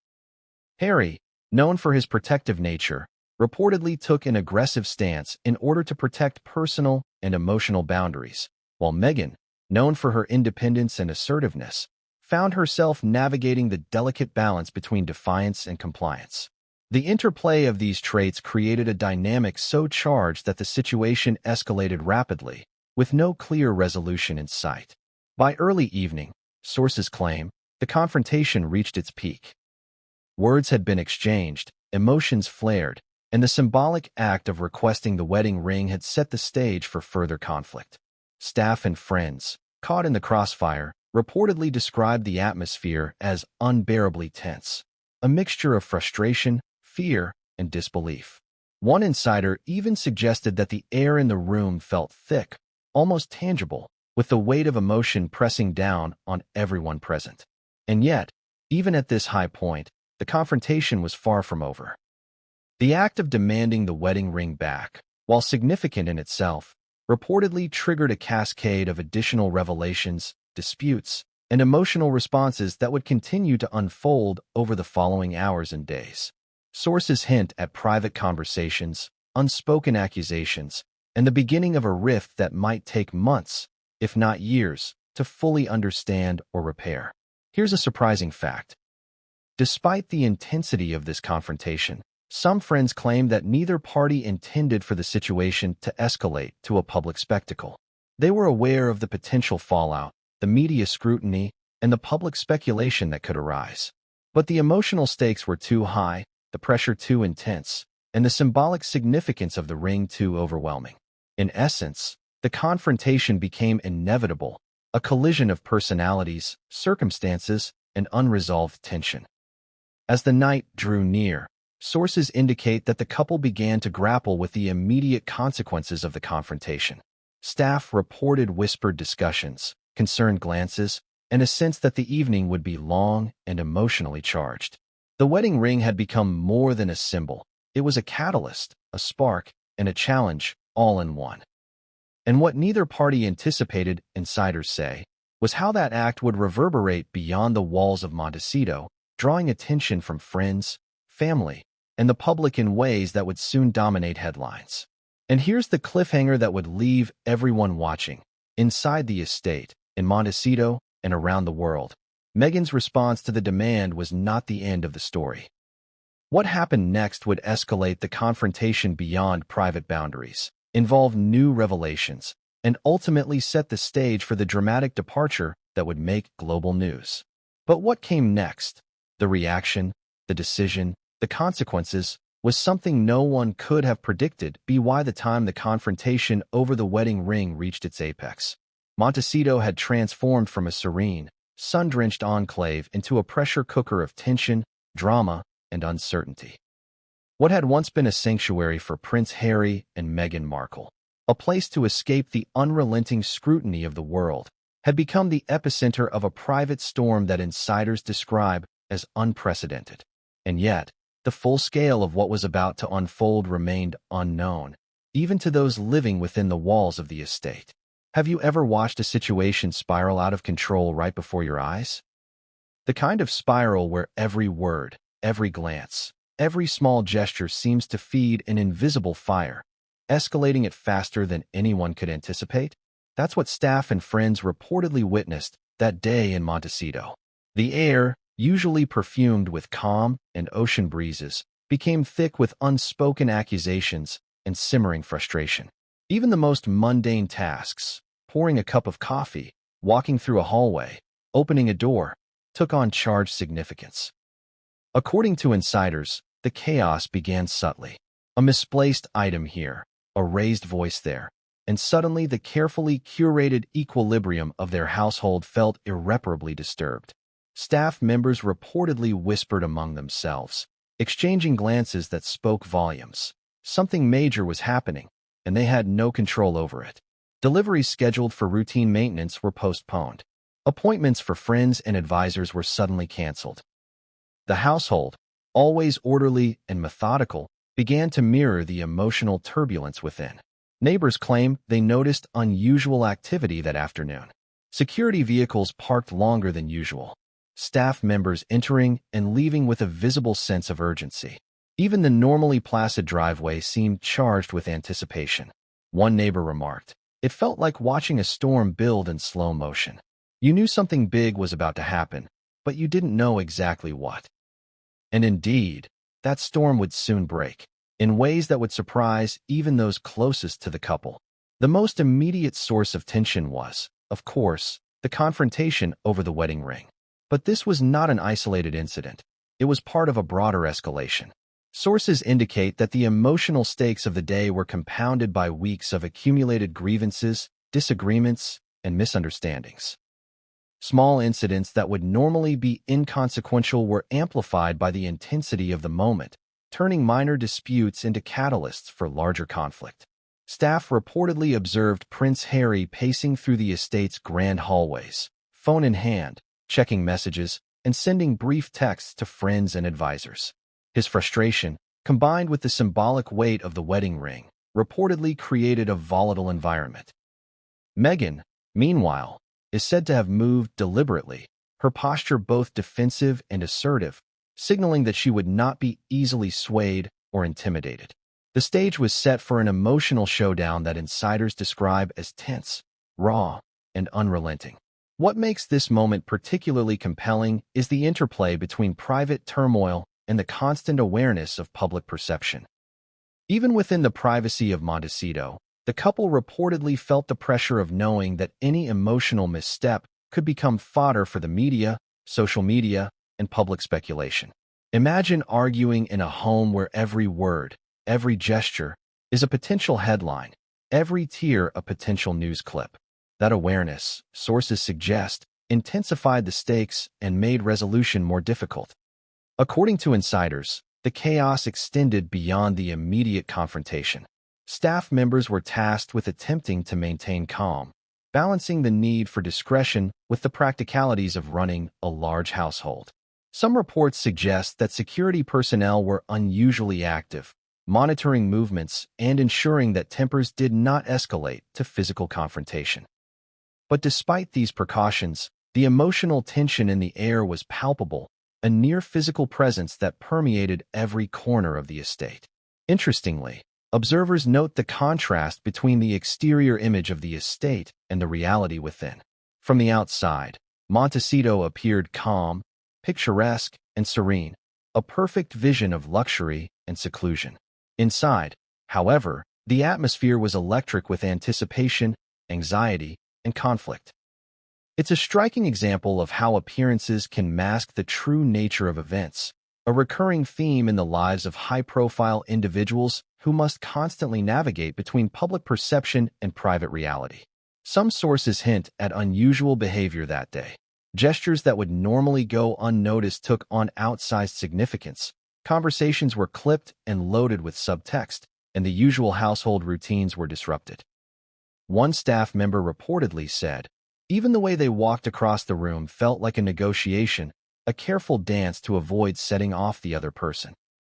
Harry, known for his protective nature, reportedly took an aggressive stance in order to protect personal and emotional boundaries, while Meghan, known for her independence and assertiveness, found herself navigating the delicate balance between defiance and compliance. The interplay of these traits created a dynamic so charged that the situation escalated rapidly, with no clear resolution in sight. By early evening, sources claim, the confrontation reached its peak. Words had been exchanged, emotions flared, and the symbolic act of requesting the wedding ring had set the stage for further conflict. Staff and friends, caught in the crossfire, reportedly described the atmosphere as unbearably tense, a mixture of frustration, fear, and disbelief. One insider even suggested that the air in the room felt thick, almost tangible, with the weight of emotion pressing down on everyone present. And yet, even at this high point, the confrontation was far from over. The act of demanding the wedding ring back, while significant in itself, reportedly triggered a cascade of additional revelations, disputes, and emotional responses that would continue to unfold over the following hours and days. Sources hint at private conversations, unspoken accusations, and the beginning of a rift that might take months, if not years, to fully understand or repair. Here's a surprising fact. Despite the intensity of this confrontation, some friends claim that neither party intended for the situation to escalate to a public spectacle. They were aware of the potential fallout, the media scrutiny, and the public speculation that could arise. But the emotional stakes were too high, the pressure too intense, and the symbolic significance of the ring too overwhelming. In essence, the confrontation became inevitable, a collision of personalities, circumstances, and unresolved tension. As the night drew near, sources indicate that the couple began to grapple with the immediate consequences of the confrontation. Staff reported whispered discussions, concerned glances, and a sense that the evening would be long and emotionally charged. The wedding ring had become more than a symbol. It was a catalyst, a spark, and a challenge, all in one. And what neither party anticipated, insiders say, was how that act would reverberate beyond the walls of Montecito, drawing attention from friends, family, and the public in ways that would soon dominate headlines. And here's the cliffhanger that would leave everyone watching. Inside the estate, in Montecito, and around the world, Meghan's response to the demand was not the end of the story. What happened next would escalate the confrontation beyond private boundaries, involve new revelations, and ultimately set the stage for the dramatic departure that would make global news. But what came next? The reaction, the decision, the consequences, was something no one could have predicted by the time the confrontation over the wedding ring reached its apex. Montecito had transformed from a serene, sun-drenched enclave into a pressure cooker of tension, drama, and uncertainty. What had once been a sanctuary for Prince Harry and Meghan Markle, a place to escape the unrelenting scrutiny of the world, had become the epicenter of a private storm that insiders describe as unprecedented. And yet, the full scale of what was about to unfold remained unknown, even to those living within the walls of the estate. Have you ever watched a situation spiral out of control right before your eyes? The kind of spiral where every word, every glance, every small gesture seems to feed an invisible fire, escalating it faster than anyone could anticipate? That's what staff and friends reportedly witnessed that day in Montecito. The air, usually perfumed with calm and ocean breezes, became thick with unspoken accusations and simmering frustration. Even the most mundane tasks, pouring a cup of coffee, walking through a hallway, opening a door, took on charged significance. According to insiders, the chaos began subtly. A misplaced item here, a raised voice there, and suddenly the carefully curated equilibrium of their household felt irreparably disturbed. Staff members reportedly whispered among themselves, exchanging glances that spoke volumes. Something major was happening, and they had no control over it. Deliveries scheduled for routine maintenance were postponed. Appointments for friends and advisors were suddenly canceled. The household, always orderly and methodical, began to mirror the emotional turbulence within. Neighbors claimed they noticed unusual activity that afternoon. Security vehicles parked longer than usual. Staff members entering and leaving with a visible sense of urgency. Even the normally placid driveway seemed charged with anticipation. One neighbor remarked, "It felt like watching a storm build in slow motion. You knew something big was about to happen, but you didn't know exactly what." And indeed, that storm would soon break, in ways that would surprise even those closest to the couple. The most immediate source of tension was, of course, the confrontation over the wedding ring. But this was not an isolated incident. It was part of a broader escalation. Sources indicate that the emotional stakes of the day were compounded by weeks of accumulated grievances, disagreements, and misunderstandings. Small incidents that would normally be inconsequential were amplified by the intensity of the moment, turning minor disputes into catalysts for larger conflict. Staff reportedly observed Prince Harry pacing through the estate's grand hallways, phone in hand, checking messages, and sending brief texts to friends and advisors. His frustration, combined with the symbolic weight of the wedding ring, reportedly created a volatile environment. Meghan, meanwhile, is said to have moved deliberately, her posture both defensive and assertive, signaling that she would not be easily swayed or intimidated. The stage was set for an emotional showdown that insiders describe as tense, raw, and unrelenting. What makes this moment particularly compelling is the interplay between private turmoil and the constant awareness of public perception. Even within the privacy of Montecito, the couple reportedly felt the pressure of knowing that any emotional misstep could become fodder for the media, social media, and public speculation. Imagine arguing in a home where every word, every gesture, is a potential headline, every tear a potential news clip. That awareness, sources suggest, intensified the stakes and made resolution more difficult. According to insiders, the chaos extended beyond the immediate confrontation. Staff members were tasked with attempting to maintain calm, balancing the need for discretion with the practicalities of running a large household. Some reports suggest that security personnel were unusually active, monitoring movements and ensuring that tempers did not escalate to physical confrontation. But despite these precautions, the emotional tension in the air was palpable, a near-physical presence that permeated every corner of the estate. Interestingly, observers note the contrast between the exterior image of the estate and the reality within. From the outside, Montecito appeared calm, picturesque, and serene, a perfect vision of luxury and seclusion. Inside, however, the atmosphere was electric with anticipation, anxiety, and conflict. It's a striking example of how appearances can mask the true nature of events, a recurring theme in the lives of high-profile individuals who must constantly navigate between public perception and private reality. Some sources hint at unusual behavior that day. Gestures that would normally go unnoticed took on outsized significance. Conversations were clipped and loaded with subtext, and the usual household routines were disrupted. One staff member reportedly said, "Even the way they walked across the room felt like a negotiation, a careful dance to avoid setting off the other person."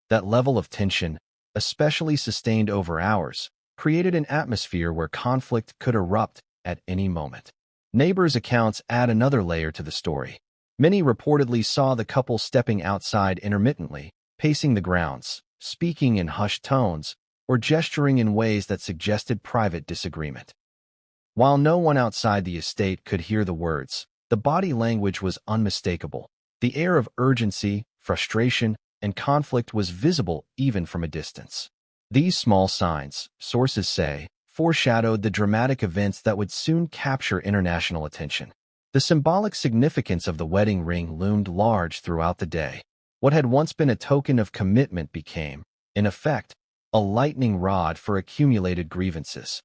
That level of tension, especially sustained over hours, created an atmosphere where conflict could erupt at any moment. Neighbors' accounts add another layer to the story. Many reportedly saw the couple stepping outside intermittently, pacing the grounds, speaking in hushed tones, or gesturing in ways that suggested private disagreement. While no one outside the estate could hear the words, the body language was unmistakable. The air of urgency, frustration, and conflict was visible even from a distance. These small signs, sources say, foreshadowed the dramatic events that would soon capture international attention. The symbolic significance of the wedding ring loomed large throughout the day. What had once been a token of commitment became, in effect, a lightning rod for accumulated grievances.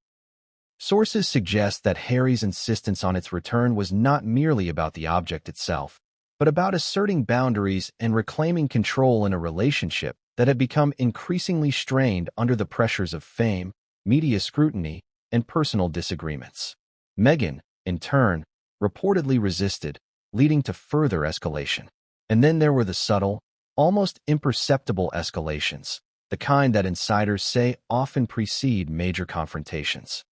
Sources suggest that Harry's insistence on its return was not merely about the object itself, but about asserting boundaries and reclaiming control in a relationship that had become increasingly strained under the pressures of fame, media scrutiny, and personal disagreements. Meghan, in turn, reportedly resisted, leading to further escalation. And then there were the subtle, almost imperceptible escalations, the kind that insiders say often precede major confrontations.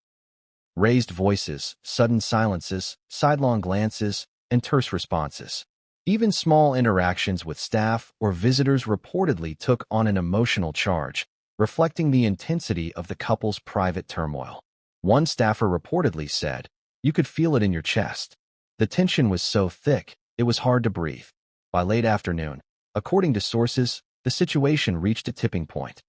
Raised voices, sudden silences, sidelong glances, and terse responses. Even small interactions with staff or visitors reportedly took on an emotional charge, reflecting the intensity of the couple's private turmoil. One staffer reportedly said, "You could feel it in your chest. The tension was so thick, it was hard to breathe." By late afternoon, according to sources, the situation reached a tipping point.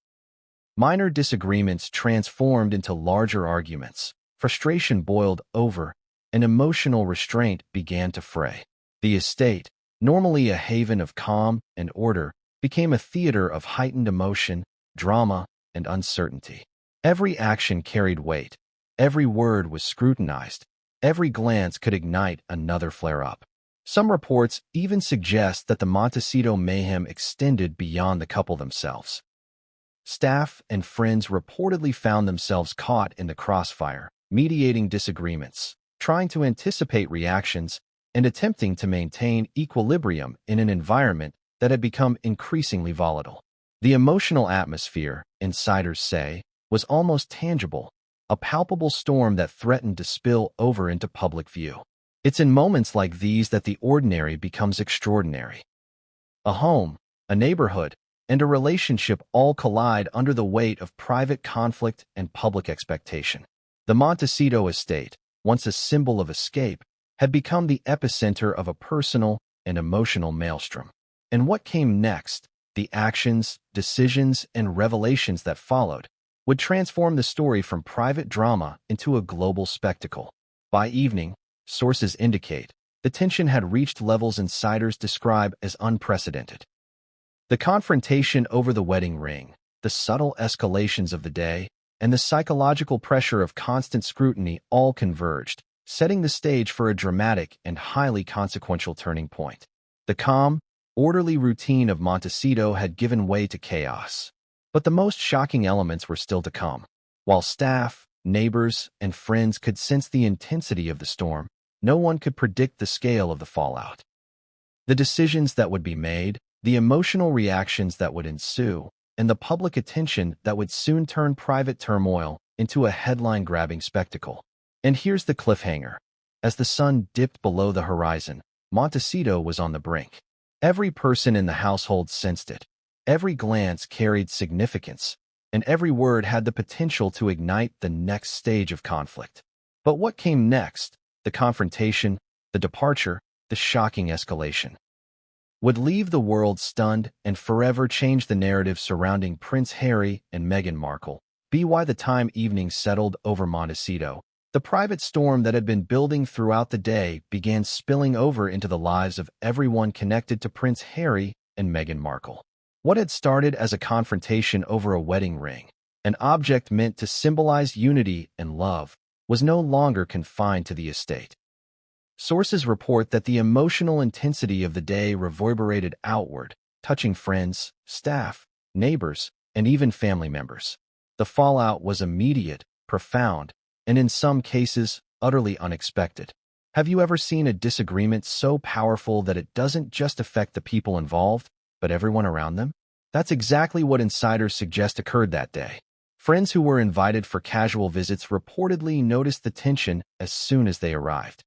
Minor disagreements transformed into larger arguments. Frustration boiled over, and emotional restraint began to fray. The estate, normally a haven of calm and order, became a theater of heightened emotion, drama, and uncertainty. Every action carried weight. Every word was scrutinized. Every glance could ignite another flare-up. Some reports even suggest that the Montecito mayhem extended beyond the couple themselves. Staff and friends reportedly found themselves caught in the crossfire, mediating disagreements, trying to anticipate reactions, and attempting to maintain equilibrium in an environment that had become increasingly volatile. The emotional atmosphere, insiders say, was almost tangible, a palpable storm that threatened to spill over into public view. It's in moments like these that the ordinary becomes extraordinary. A home, a neighborhood, and a relationship all collide under the weight of private conflict and public expectation. The Montecito estate, once a symbol of escape, had become the epicenter of a personal and emotional maelstrom. And what came next, the actions, decisions, and revelations that followed, would transform the story from private drama into a global spectacle. By evening, sources indicate, the tension had reached levels insiders describe as unprecedented. The confrontation over the wedding ring, the subtle escalations of the day, and the psychological pressure of constant scrutiny all converged, setting the stage for a dramatic and highly consequential turning point. The calm, orderly routine of Montecito had given way to chaos. But the most shocking elements were still to come. While staff, neighbors, and friends could sense the intensity of the storm, no one could predict the scale of the fallout. The decisions that would be made, the emotional reactions that would ensue, and the public attention that would soon turn private turmoil into a headline-grabbing spectacle. And here's the cliffhanger. As the sun dipped below the horizon, Montecito was on the brink. Every person in the household sensed it. Every glance carried significance, and every word had the potential to ignite the next stage of conflict. But what came next, the confrontation, the departure, the shocking escalation, would leave the world stunned and forever change the narrative surrounding Prince Harry and Meghan Markle. By the time evening settled over Montecito, the private storm that had been building throughout the day began spilling over into the lives of everyone connected to Prince Harry and Meghan Markle. What had started as a confrontation over a wedding ring, an object meant to symbolize unity and love, was no longer confined to the estate. Sources report that the emotional intensity of the day reverberated outward, touching friends, staff, neighbors, and even family members. The fallout was immediate, profound, and in some cases, utterly unexpected. Have you ever seen a disagreement so powerful that it doesn't just affect the people involved, but everyone around them? That's exactly what insiders suggest occurred that day. Friends who were invited for casual visits reportedly noticed the tension as soon as they arrived.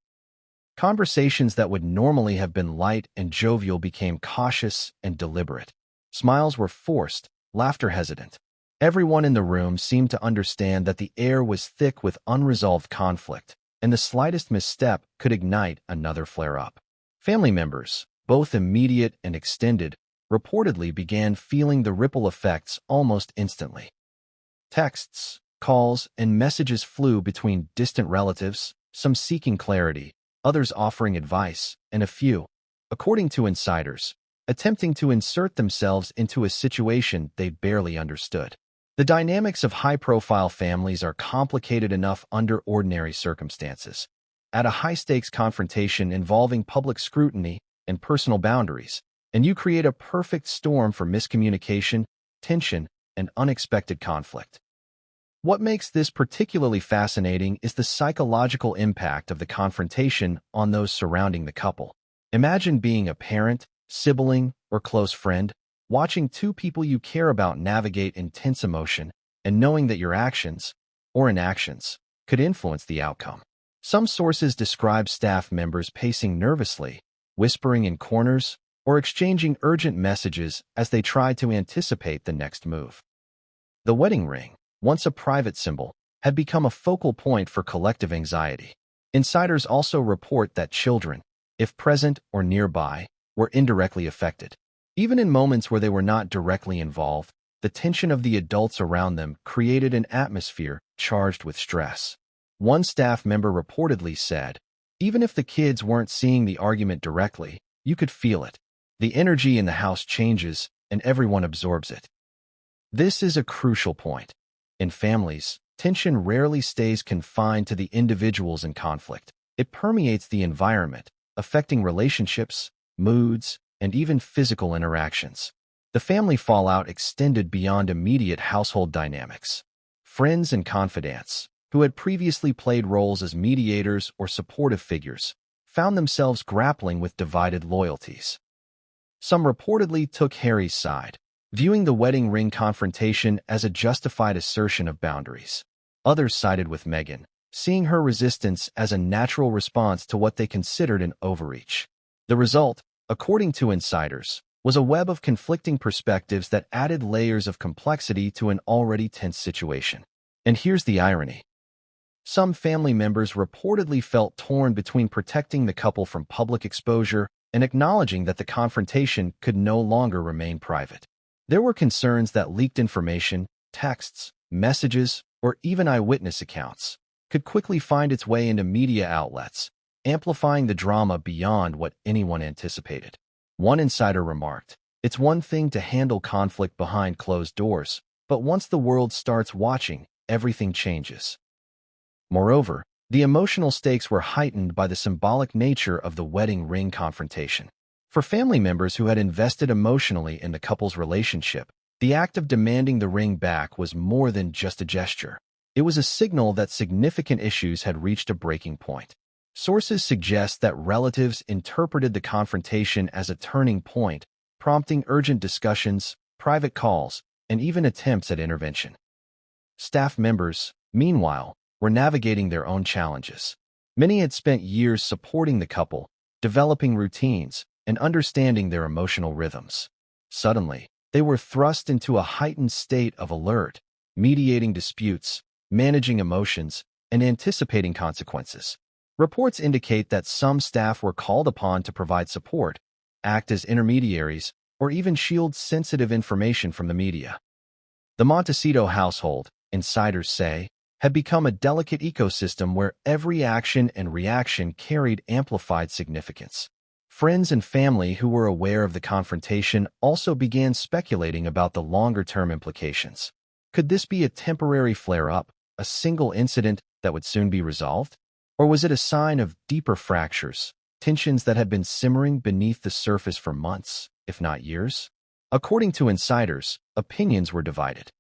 Conversations that would normally have been light and jovial became cautious and deliberate. Smiles were forced, laughter hesitant. Everyone in the room seemed to understand that the air was thick with unresolved conflict, and the slightest misstep could ignite another flare-up. Family members, both immediate and extended, reportedly began feeling the ripple effects almost instantly. Texts, calls, and messages flew between distant relatives, some seeking clarity, others offering advice, and a few, according to insiders, attempting to insert themselves into a situation they barely understood. The dynamics of high-profile families are complicated enough under ordinary circumstances. At a high-stakes confrontation involving public scrutiny and personal boundaries, and you create a perfect storm for miscommunication, tension, and unexpected conflict. What makes this particularly fascinating is the psychological impact of the confrontation on those surrounding the couple. Imagine being a parent, sibling, or close friend, watching two people you care about navigate intense emotion and knowing that your actions, or inactions, could influence the outcome. Some sources describe staff members pacing nervously, whispering in corners, or exchanging urgent messages as they tried to anticipate the next move. The wedding ring, once a private symbol, had become a focal point for collective anxiety. Insiders also report that children, if present or nearby, were indirectly affected. Even in moments where they were not directly involved, the tension of the adults around them created an atmosphere charged with stress. One staff member reportedly said, "Even if the kids weren't seeing the argument directly, you could feel it. The energy in the house changes, and everyone absorbs it. This is a crucial point. In families, tension rarely stays confined to the individuals in conflict. It permeates the environment, affecting relationships, moods, and even physical interactions. The family fallout extended beyond immediate household dynamics. Friends and confidants, who had previously played roles as mediators or supportive figures, found themselves grappling with divided loyalties. Some reportedly took Harry's side, viewing the wedding ring confrontation as a justified assertion of boundaries. Others sided with Meghan, seeing her resistance as a natural response to what they considered an overreach. The result, according to insiders, was a web of conflicting perspectives that added layers of complexity to an already tense situation. And here's the irony. Some family members reportedly felt torn between protecting the couple from public exposure and acknowledging that the confrontation could no longer remain private. There were concerns that leaked information, texts, messages, or even eyewitness accounts could quickly find its way into media outlets, amplifying the drama beyond what anyone anticipated. One insider remarked, "It's one thing to handle conflict behind closed doors, but once the world starts watching, everything changes." Moreover, the emotional stakes were heightened by the symbolic nature of the wedding ring confrontation. For family members who had invested emotionally in the couple's relationship, the act of demanding the ring back was more than just a gesture. It was a signal that significant issues had reached a breaking point. Sources suggest that relatives interpreted the confrontation as a turning point, prompting urgent discussions, private calls, and even attempts at intervention. Staff members, meanwhile, were navigating their own challenges. Many had spent years supporting the couple, developing routines, and understanding their emotional rhythms. Suddenly, they were thrust into a heightened state of alert, mediating disputes, managing emotions, and anticipating consequences. Reports indicate that some staff were called upon to provide support, act as intermediaries, or even shield sensitive information from the media. The Montecito household, insiders say, had become a delicate ecosystem where every action and reaction carried amplified significance. Friends and family who were aware of the confrontation also began speculating about the longer-term implications. Could this be a temporary flare-up, a single incident that would soon be resolved? Or was it a sign of deeper fractures, tensions that had been simmering beneath the surface for months, if not years? According to insiders, opinions were divided.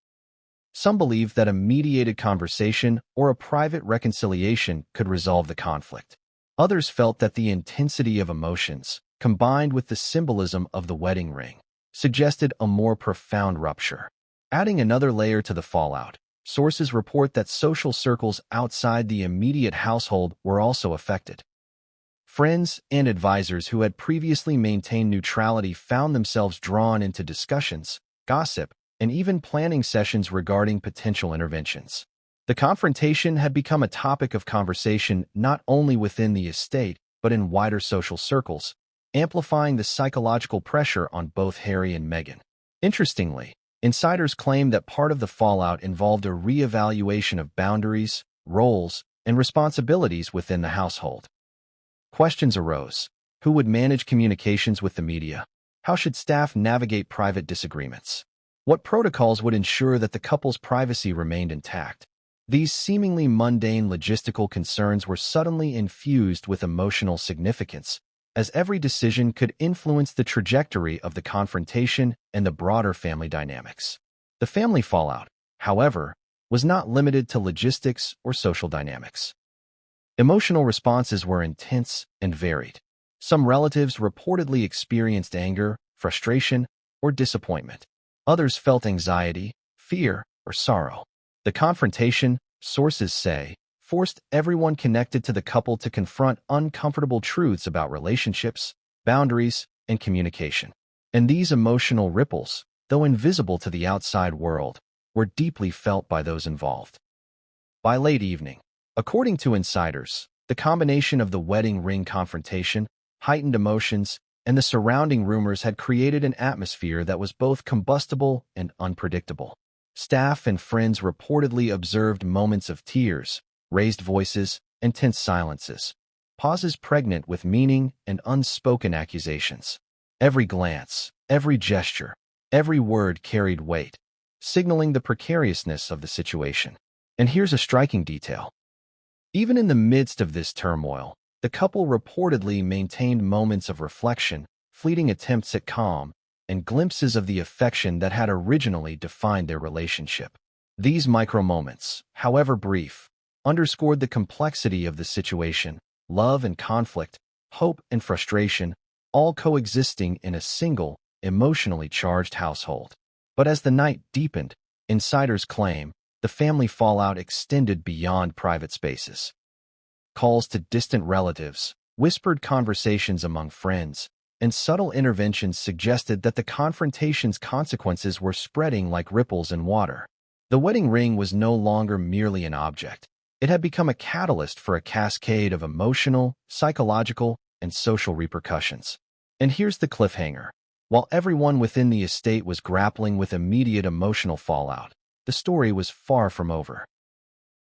Some believed that a mediated conversation or a private reconciliation could resolve the conflict. Others felt that the intensity of emotions, combined with the symbolism of the wedding ring, suggested a more profound rupture. Adding another layer to the fallout, sources report that social circles outside the immediate household were also affected. Friends and advisors who had previously maintained neutrality found themselves drawn into discussions, gossip, and even planning sessions regarding potential interventions. The confrontation had become a topic of conversation not only within the estate, but in wider social circles, amplifying the psychological pressure on both Harry and Meghan. Interestingly, insiders claim that part of the fallout involved a re-evaluation of boundaries, roles, and responsibilities within the household. Questions arose. Who would manage communications with the media? How should staff navigate private disagreements? What protocols would ensure that the couple's privacy remained intact? These seemingly mundane logistical concerns were suddenly infused with emotional significance, as every decision could influence the trajectory of the confrontation and the broader family dynamics. The family fallout, however, was not limited to logistics or social dynamics. Emotional responses were intense and varied. Some relatives reportedly experienced anger, frustration, or disappointment. Others felt anxiety, fear, or sorrow. The confrontation, sources say, forced everyone connected to the couple to confront uncomfortable truths about relationships, boundaries, and communication. And these emotional ripples, though invisible to the outside world, were deeply felt by those involved. By late evening, according to insiders, the combination of the wedding ring confrontation, heightened emotions, and the surrounding rumors had created an atmosphere that was both combustible and unpredictable. Staff and friends reportedly observed moments of tears, raised voices, and tense silences, pauses pregnant with meaning and unspoken accusations. Every glance, every gesture, Every word carried weight, signaling the precariousness of the situation. And here's a striking detail. Even in the midst of this turmoil, the couple reportedly maintained moments of reflection, fleeting attempts at calm, and glimpses of the affection that had originally defined their relationship. These micro-moments, however brief, underscored the complexity of the situation, love and conflict, hope and frustration, all coexisting in a single, emotionally charged household. But as the night deepened, insiders claim the family fallout extended beyond private spaces. Calls to distant relatives, whispered conversations among friends, and subtle interventions suggested that the confrontation's consequences were spreading like ripples in water. The wedding ring was no longer merely an object. It had become a catalyst for a cascade of emotional, psychological, and social repercussions. And here's the cliffhanger. While everyone within the estate was grappling with immediate emotional fallout, the story was far from over.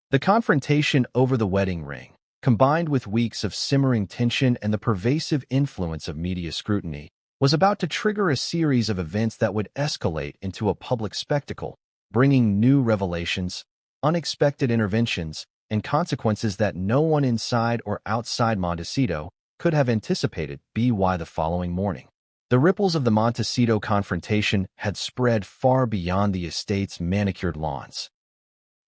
The confrontation over the wedding ring, combined with weeks of simmering tension and the pervasive influence of media scrutiny, was about to trigger a series of events that would escalate into a public spectacle, bringing new revelations, unexpected interventions, and consequences that no one inside or outside Montecito could have anticipated. By the following morning, the ripples of the Montecito confrontation had spread far beyond the estate's manicured lawns.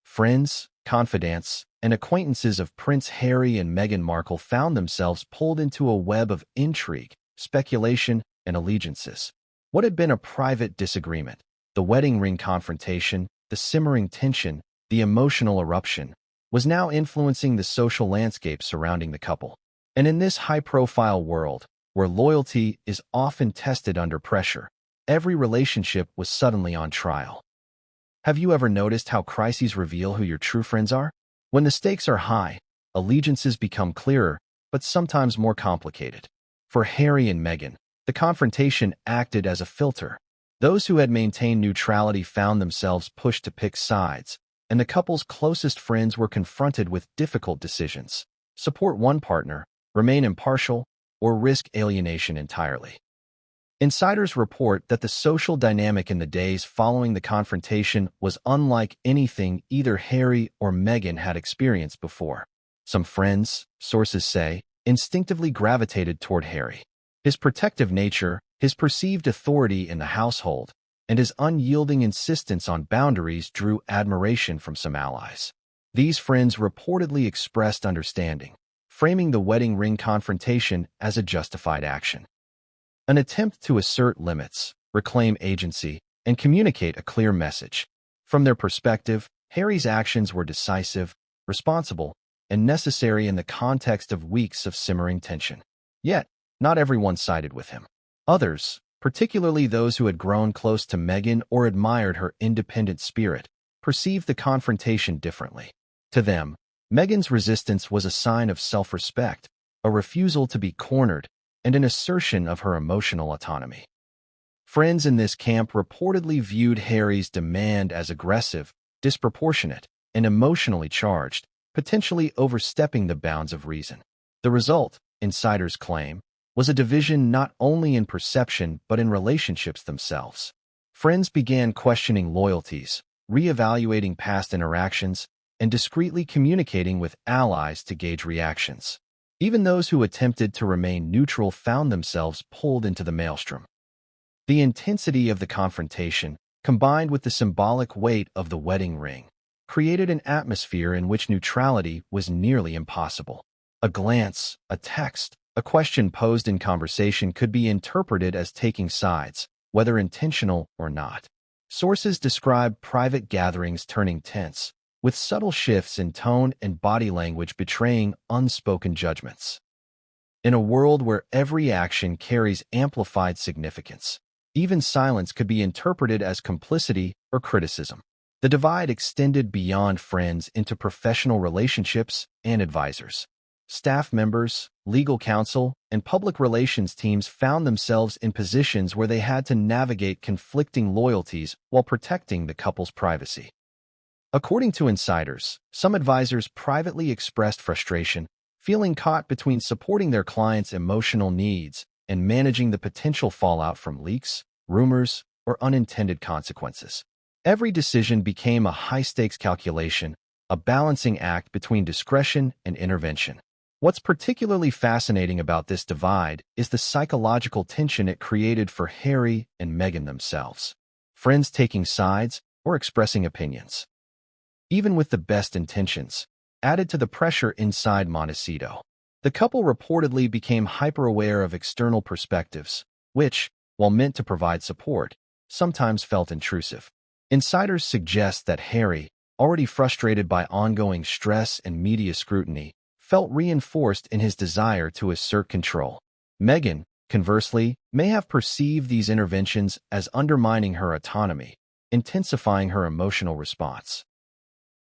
Friends, confidants, and acquaintances of Prince Harry and Meghan Markle found themselves pulled into a web of intrigue, speculation, and allegiances. What had been a private disagreement, the wedding ring confrontation, the simmering tension, the emotional eruption, was now influencing the social landscape surrounding the couple. And in this high-profile world, where loyalty is often tested under pressure, every relationship was suddenly on trial. Have you ever noticed how crises reveal who your true friends are? When the stakes are high, allegiances become clearer, but sometimes more complicated. For Harry and Meghan, the confrontation acted as a filter. Those who had maintained neutrality found themselves pushed to pick sides, and the couple's closest friends were confronted with difficult decisions: support one partner, remain impartial, or risk alienation entirely. Insiders report that the social dynamic in the days following the confrontation was unlike anything either Harry or Meghan had experienced before. Some friends, sources say, instinctively gravitated toward Harry. His protective nature, his perceived authority in the household, and his unyielding insistence on boundaries drew admiration from some allies. These friends reportedly expressed understanding, framing the wedding ring confrontation as a justified action. An attempt to assert limits, reclaim agency, and communicate a clear message. From their perspective, Harry's actions were decisive, responsible, and necessary in the context of weeks of simmering tension. Yet, not everyone sided with him. Others, particularly those who had grown close to Meghan or admired her independent spirit, perceived the confrontation differently. To them, Meghan's resistance was a sign of self-respect, a refusal to be cornered, and an assertion of her emotional autonomy. Friends in this camp reportedly viewed Harry's demand as aggressive, disproportionate, and emotionally charged, potentially overstepping the bounds of reason. The result, insiders claim, was a division not only in perception but in relationships themselves. Friends began questioning loyalties, reevaluating past interactions, and discreetly communicating with allies to gauge reactions. Even those who attempted to remain neutral found themselves pulled into the maelstrom. The intensity of the confrontation, combined with the symbolic weight of the wedding ring, created an atmosphere in which neutrality was nearly impossible. A glance, a text, a question posed in conversation could be interpreted as taking sides, whether intentional or not. Sources describe private gatherings turning tense, with subtle shifts in tone and body language betraying unspoken judgments. In a world where every action carries amplified significance, even silence could be interpreted as complicity or criticism. The divide extended beyond friends into professional relationships and advisors. Staff members, legal counsel, and public relations teams found themselves in positions where they had to navigate conflicting loyalties while protecting the couple's privacy. According to insiders, some advisors privately expressed frustration, feeling caught between supporting their clients' emotional needs and managing the potential fallout from leaks, rumors, or unintended consequences. Every decision became a high-stakes calculation, a balancing act between discretion and intervention. What's particularly fascinating about this divide is the psychological tension it created for Harry and Meghan themselves. Friends taking sides or expressing opinions, even with the best intentions, added to the pressure inside Montecito. The couple reportedly became hyper-aware of external perspectives, which, while meant to provide support, sometimes felt intrusive. Insiders suggest that Harry, already frustrated by ongoing stress and media scrutiny, felt reinforced in his desire to assert control. Meghan, conversely, may have perceived these interventions as undermining her autonomy, intensifying her emotional response.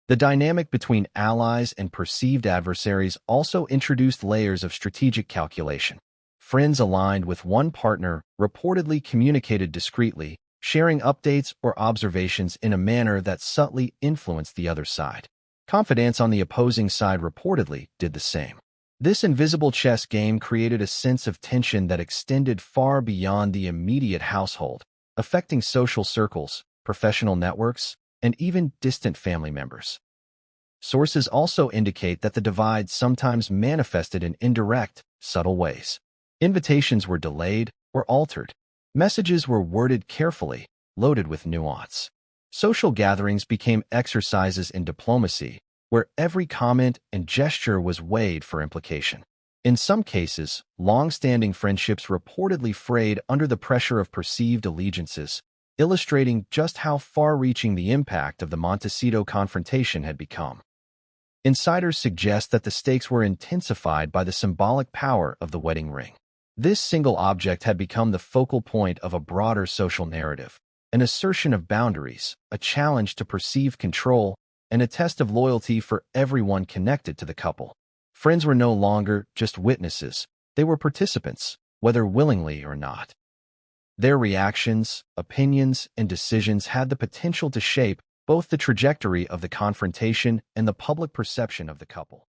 The dynamic between allies and perceived adversaries also introduced layers of strategic calculation. Friends aligned with one partner reportedly communicated discreetly, sharing updates or observations in a manner that subtly influenced the other side. Confidants on the opposing side reportedly did the same. This invisible chess game created a sense of tension that extended far beyond the immediate household, affecting social circles, professional networks, and even distant family members. Sources also indicate that the divide sometimes manifested in indirect, subtle ways. Invitations were delayed or altered. Messages were worded carefully, loaded with nuance. Social gatherings became exercises in diplomacy, where every comment and gesture was weighed for implication. In some cases, long-standing friendships reportedly frayed under the pressure of perceived allegiances, illustrating just how far-reaching the impact of the Montecito confrontation had become. Insiders suggest that the stakes were intensified by the symbolic power of the wedding ring. This single object had become the focal point of a broader social narrative, an assertion of boundaries, a challenge to perceived control, and a test of loyalty for everyone connected to the couple. Friends were no longer just witnesses, they were participants, whether willingly or not. Their reactions, opinions, and decisions had the potential to shape both the trajectory of the confrontation and the public perception of the couple.